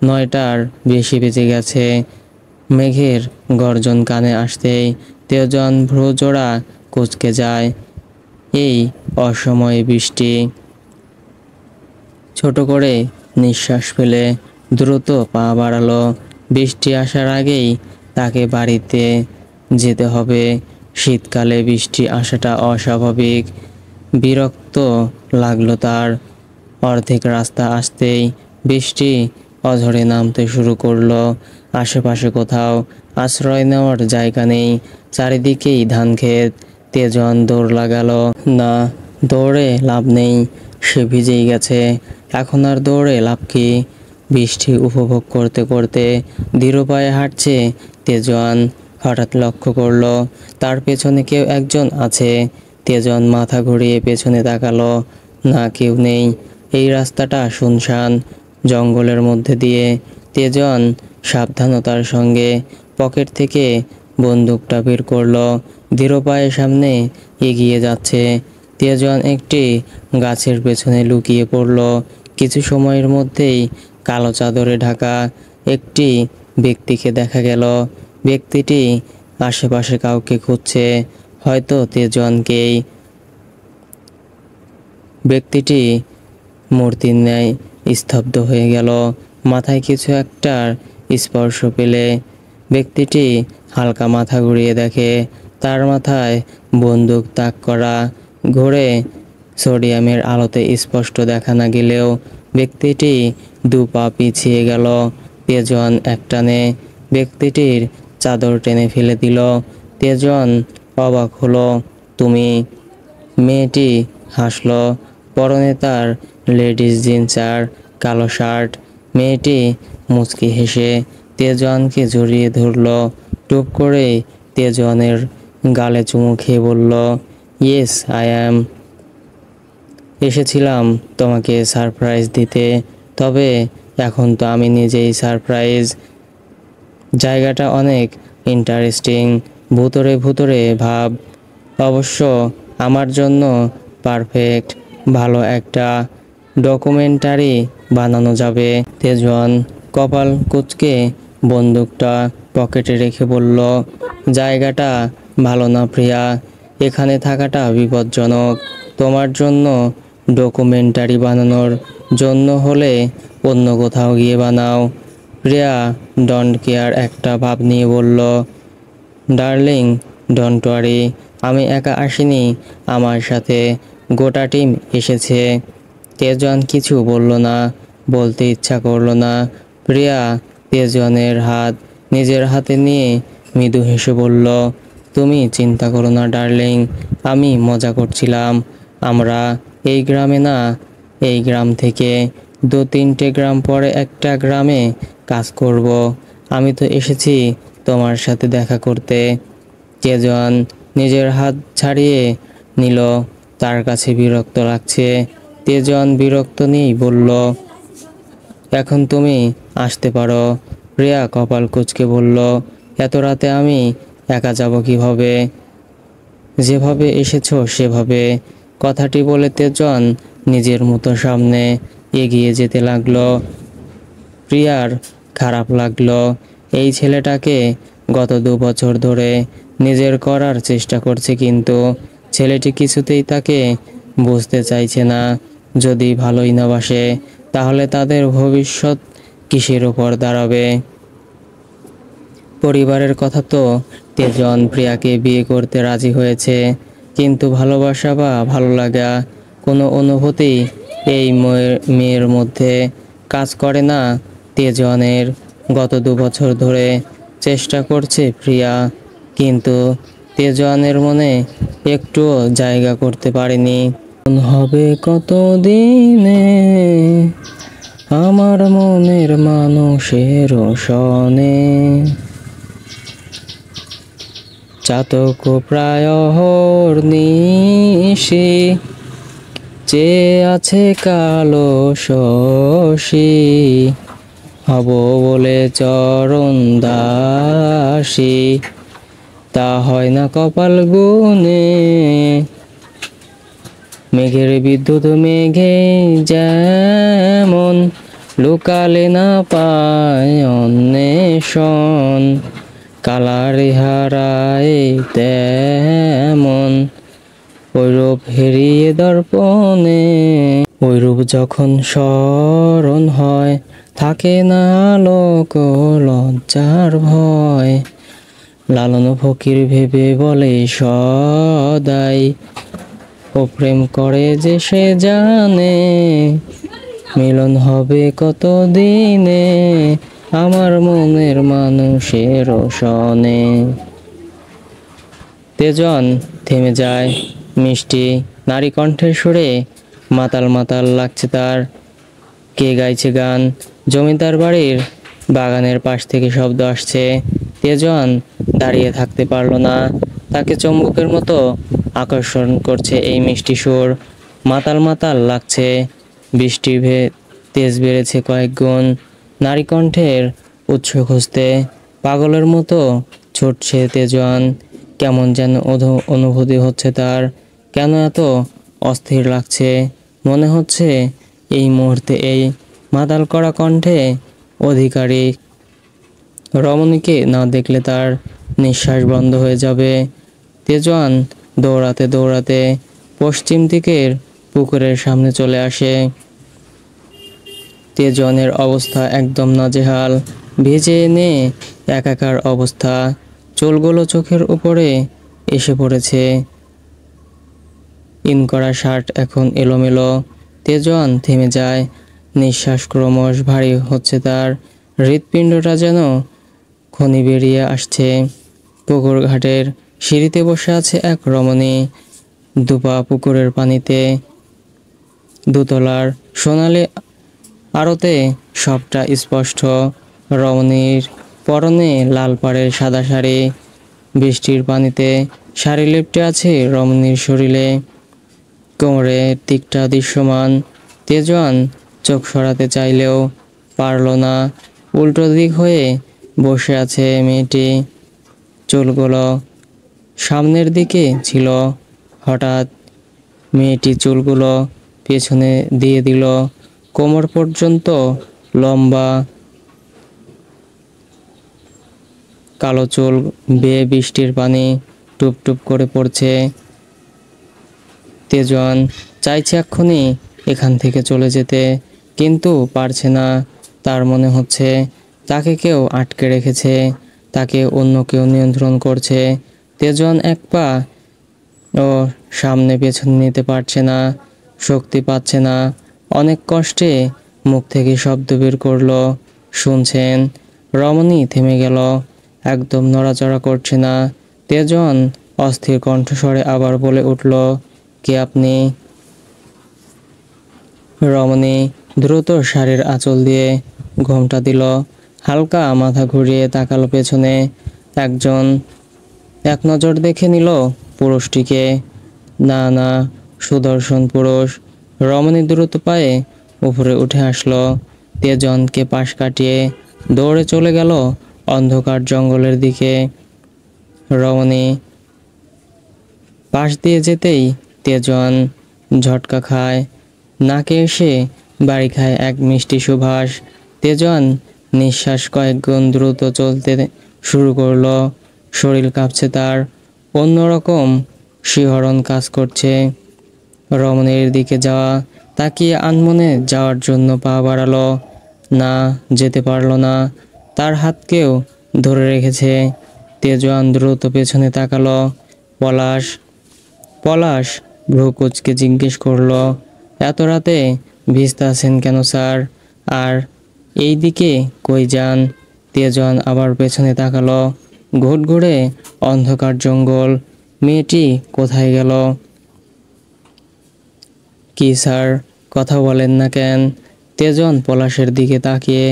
9টার বেশি বেজে গেছে। মেঘের গর্জন কানে আসতেই তেজওয়ান ভ্রু জোড়া কুঁচকে যায়। এই অসময়ে বৃষ্টি। ছোট করে নিঃশ্বাস ফেলে দ্রুত পা বাড়ালো। বৃষ্টি আসার আগেই তাকে বাড়িতে যেতে হবে। শীতকালে বৃষ্টি আসাটা অস্বাভাবিক। বিরক্ত লাগলো তার। অর্ধেক রাস্তা আসতেই বৃষ্টি অঝরে নামতে শুরু করলো। আশেপাশে কোথাও আশ্রয় নেওয়ার জায়গা নেই, চারিদিকেই ধানক্ষেত। তেজন দৌড় লাগালো। না, দৌড়ে লাভ নেই, সে ভিজেই গেছে। এখন আর দৌড়ে লাভ কি? বৃষ্টি উপভোগ করতে করতে ধীর পায়ে হাঁটছে তেজন। হঠাৎ লক্ষ্য করলো তার পেছনে কেউ একজন আছে। তেজন মাথা ঘুরিয়ে পেছনে তাকালো। না, কেউ নেই। এই রাস্তাটা শুনশান, জঙ্গলের মধ্যে দিয়ে। তেজন সাবধানতার সঙ্গে পকেট থেকে বন্দুকটা বের করলো। ধীর পায়ে সামনে এগিয়ে যাচ্ছে। তেজন একটি গাছের পেছনে লুকিয়ে পড়ল। কিছু সময়ের মধ্যেই কালো চাদরে ঢাকা একটি ব্যক্তিকে দেখা গেল। ব্যক্তিটি আশেপাশে কাউকে খুঁজছে, হয়তো তেজনকেই। ব্যক্তিটি মূর্তির ন্যায় স্তব্ধ হয়ে গেল। মাথায় কিছু একটার স্পর্শ পেলে ব্যক্তিটি হালকা মাথা ঘুরিয়ে দেখে তার মাথায় বন্দুক তাক করা। ঘুরে সোডিয়ামের আলোতে স্পষ্ট দেখা না গেলেও ব্যক্তিটি দু পা পিছিয়ে গেল। তেজন একটানে ব্যক্তিটির চাদর টেনে ফেলে দিল। তেজন অবাক হলো। তুমি? মেয়েটি হাসলো। পরনে তার লেডিস জিন্স আর কালো শার্ট। মেয়েটি মুচকি হেসে তেজনকে জড়িয়ে ধরল। টুপ করে তেজনের গালে চুমু খেয়ে বলল, ইয়েস আই অ্যাম। এসেছিলাম তোমাকে সারপ্রাইজ দিতে, তবে এখন তো আমি নিজেই সারপ্রাইজ। জায়গাটা অনেক ইন্টারেস্টিং, ভুতুরে ভুতুরে ভাব। অবশ্য আমার জন্য পারফেক্ট। ভালো একটা ডকুমেন্টারি বানানো যাবে। তেজন কপাল কুঁচকে বন্দুকটা পকেটে রেখে বলল, জায়গাটা ভালো না প্রিয়া, এখানে থাকাটা বিপজ্জনক। তোমার জন্য ডকুমেন্টারি বানানোর জন্য হলে অন্য কোথাও গিয়ে বানাও। প্রিয়া ডোন্ট কেয়ার একটা ভাব নিয়ে বলল, ডার্লিং ডোন্ট ওয়ারি, আমি একা আসিনি, আমার সাথে গোটা টিম এসেছে। তেজন কিছু বলল না, বলতে ইচ্ছা করলো না। প্রিয়া তেজনের হাত নিজের হাতে নিয়ে মৃদু হেসে বলল, তুমি চিন্তা করো না ডার্লিং, আমি মজা করছিলাম। আমরা এই গ্রামে না, এই গ্রাম থেকে 2-3টে গ্রাম পরে একটা গ্রামে কাজ করব। আমি তো এসেছি তোমার সাথে দেখা করতে। তেজন নিজের হাত ছাড়িয়ে নিল। তার কাছে বিরক্ত লাগছে। তেজন বিরক্ত নিয়েই বলল, এখন তুমি আসতে পারো। প্রিয়া কপাল কুঁচকে বলল, এত রাতে আমি একা যাব কিভাবে? যেভাবে এসেছো সেভাবে। কথাটি বলে তেজন নিজের মতো সামনে এগিয়ে যেতে লাগলো। প্রিয়ার খারাপ লাগলো। এই ছেলেটাকে গত 2 বছর ধরে নিজের করার চেষ্টা করছে, কিন্তু ছেলেটি কিছুতেই তাকে বুঝতে চাইছে না। যদি ভালোই না বাসে, তাহলে তাদের ভবিষ্যৎ কিসের ওপর দাঁড়াবে? পরিবারের কথা তো তেজন প্রিয়াকে বিয়ে করতে রাজি হয়েছে, কিন্তু ভালোবাসা বা ভালো লাগা কোনো অনুভূতি এই মেয়ের মধ্যে কাজ করে না। তেজনের গত 2 বছর ধরে চেষ্টা করছে প্রিয়া, কিন্তু তেজনের মনে একটুও জায়গা করতে পারেনি। হবে কত দিনে আমার মনের মানুষের সনে, চাতক প্রায় নিশি চেয়ে আছে কালো শশী, হব বলে চরণ দাসী, তা হয় না কপাল গুনে। মেঘের বিদ্যুৎ মেঘে যেমন লুকালে না পায় অন্বেষণ, কালারে হারায় তেমন ওইরূপ হেরিয়ে দর্পণে, ওইরূপ যখন স্মরণ হয়, থাকে না আলোক ও লজ্জার ভয়। লালন ফকির ভেবে বলে সদাই, ও প্রেম করে যে সে জানে, মিলন হবে কত দিনে আমার মনের মানুষের সনে। তেজন থেমে যায়, মিষ্টি নারী কণ্ঠের সুরে মাতাল মাতাল লাগছে তার। কে গাইছে গান? জমিদার বাড়ির বাগানের পাশ থেকে শব্দ আসছে। তেজন দাঁড়িয়ে থাকতে পারল না, তাকে চুম্বকের মতো আকর্ষণ করছে এই মিষ্টি সুর। মাতাল মাতাল লাগছে, বৃষ্টির তেজ বেড়েছে কয়েক গুণ। নারী কণ্ঠের উৎস খুঁজতে পাগলের মতো ছুটছে তেজন। কেমন যেন অনুভূতি হচ্ছে তার, কেন এত অস্থির লাগছে। মনে হচ্ছে এই মুহূর্তে এই মাতাল করা কণ্ঠে অধিকারী রমণীকে না দেখলে তার নিঃশ্বাস বন্ধ হয়ে যাবে। তেজন দৌড়াতে দৌড়াতে পশ্চিম দিকের পুকুরের সামনে চলে আসে। তেজনের অবস্থা একদম নাজেহাল, ভিজে এনে একাকার অবস্থা। চুলগুলো চোখের উপরে এসে পড়েছে, ইন করা শার্ট এখন এলোমেলো। তেজন থেমে যায়, নিঃশ্বাস ক্রমশ ভারী হচ্ছে তার, হৃৎপিণ্ডটা যেন খনি বেরিয়ে আসছে। পুকুর ঘাটের সিঁড়িতে বসে আছে এক রমণী, দুপা পুকুরের পানিতে। দোতলার সোনালি আড়তে সবটা স্পষ্ট। রমণীর পরনে লাল পাড়ের সাদা শাড়ি, বৃষ্টির পানিতে শাড়ি লেপ্টে আছে রমণীর শরীরে, কোমরে দিকটা দৃশ্যমান। তেজন চোখ সরাতে চাইলেও পারল না, উল্টো দিক হয়ে বসে আছে মেয়েটি। চুলগুলো সামনের দিকে ছিল, হঠাৎ মেয়েটি চুলগুলো পেছনে দিয়ে দিল, কোমর পর্যন্ত লম্বা কালো চুল বেয়ে বৃষ্টির পানি টুপ টুপ করে পড়ছে। তেজন চাইছে এক্ষুনি এখান থেকে চলে যেতে, কিন্তু পারছে না। তার মনে হচ্ছে তাকে কেউ আটকে রেখেছে, তাকে অন্য কেউ নিয়ন্ত্রণ করছে। তেজন এক পা ও সামনে পেছনে নিতে পারছে না, শক্তি পাচ্ছে না। অনেক কষ্টে মুখ থেকে শব্দ বের করলো। শুনছেন? রমণী থেমে গেল, একদম নড়াচড়া করছে না। তেজন অস্থির কণ্ঠস্বরে আবার বলে উঠল, কে আপনি? রমণী দ্রুত শাড়ির আঁচল দিয়ে ঘোমটা দিল, হালকা মাথা ঘুরিয়ে তাকালো পেছনে। এক নজর দেখে নিল পুরুষটিকে। না না, সুদর্শন পুরুষ। রমণী দ্রুত পায়ে উপরে উঠে আসলো, তেজনকে পাশ কাটিয়ে দৌড়ে চলে গেল অন্ধকার জঙ্গলের দিকে। রমণী পাশ দিয়ে যেতেই তেজন ঝটকা খায়, নাকে এসে বাড়ি খায় এক মিষ্টি সুবাস। তেজন নিঃশ্বাস কয়েক গুণ দ্রুত চলতে শুরু করলো, শরীর কাঁপছে তার, অন্যরকম শিহরণ কাজ করছে। রমণীর দিকে যাওয়া, তাকিয়ে আনমনে যাওয়ার জন্য পা বাড়ালো, না যেতে পারল না, তার হাতকেও ধরে রেখেছে। তেজন দ্রুত পেছনে তাকালো। পলাশ পলাশ ভ্রু কুঁচকে জিজ্ঞেস করলো, এত রাতে ভিজতে আছেন কেন স্যার? আর এই দিকে কই যান? তেজন আবার পেছনে তাকালো, ঘুটঘুরে অন্ধকার জঙ্গল। মেয়েটি কোথায় গেল? কি স্যার, কথা বলেন না কেন? তেজন পলাশের দিকে তাকিয়ে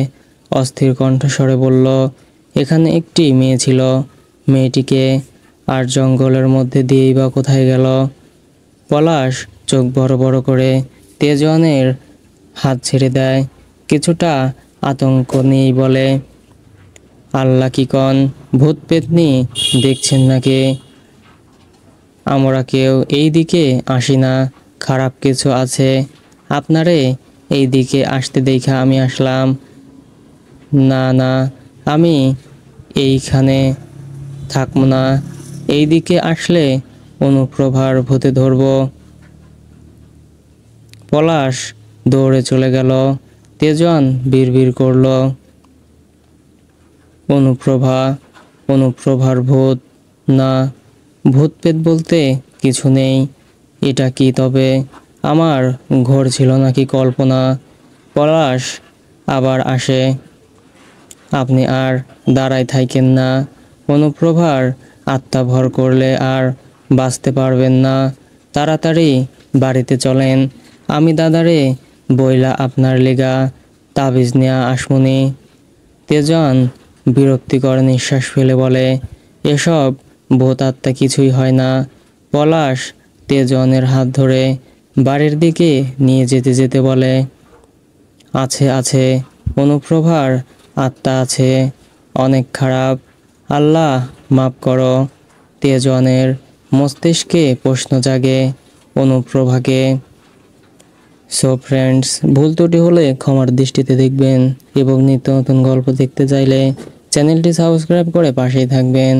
অস্থির কণ্ঠস্বরে বলল, এখানে একটি মেয়ে ছিল, মেয়েটিকে আর জঙ্গলের মধ্যে দিয়েই বা কোথায় গেল? পলাশ চোখ বড় বড় করে তেজনের হাত ছেড়ে দেয়, কিছুটা আতঙ্ক নিয়েই বলে, আল্লাহ কি কন, ভূত পেতনি দেখছেন নাকি? আমরা কেউ এই দিকে আসি না, খারাপ কিছু আছে, আপনারে এই দিকে আসতে দেখা আমি আসলাম। না না, আমি এইখানে থাকবো না, এই দিকে আসলে অনুপ্রভার ভূতে ধরব। পলাশ দৌড়ে চলে গেল। তেজন বিড়বিড় করল, অনুপ্রভার ভূত? না, ভূত পেত বলতে কিছু নেই। এটা কি তবে আমার ঘোর ছিল নাকি কল্পনা? পলাশ আবার আসে। আপনি আর দাঁড়ায় থাকেন না। অনুপ্রভার আত্মা ভর করলে আর বাঁচতে পারবেন না। তাড়াতাড়ি বাড়িতে চলেন। আমি দাদারে বইলা আপনার লেগা তাবিজ নেয়া আসমুনি। তেজন বিরক্তিকর নিঃশ্বাস ফেলে বলে, এসব ভূত আত্মা কিছুই হয় না। পলাশ তেজনের হাত ধরে বাড়ির দিকে নিয়ে যেতে যেতে বলে, আছে আছে, অনুপ্রভার আত্মা আছে, অনেক খারাপ, আল্লাহ মাফ করো। তেজনের মস্তিষ্কে প্রশ্ন জাগে, অনুপ্রভাকে। সো ফ্রেন্ডস, ভুল ত্রুটি হলে ক্ষমার দৃষ্টিতে দেখবেন এবং নিত্য নতুন গল্প দেখতে চাইলে চ্যানেলটি সাবস্ক্রাইব করে পাশেই থাকবেন।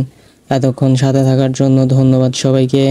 এতক্ষণ সাথে থাকার জন্য ধন্যবাদ সবাইকে।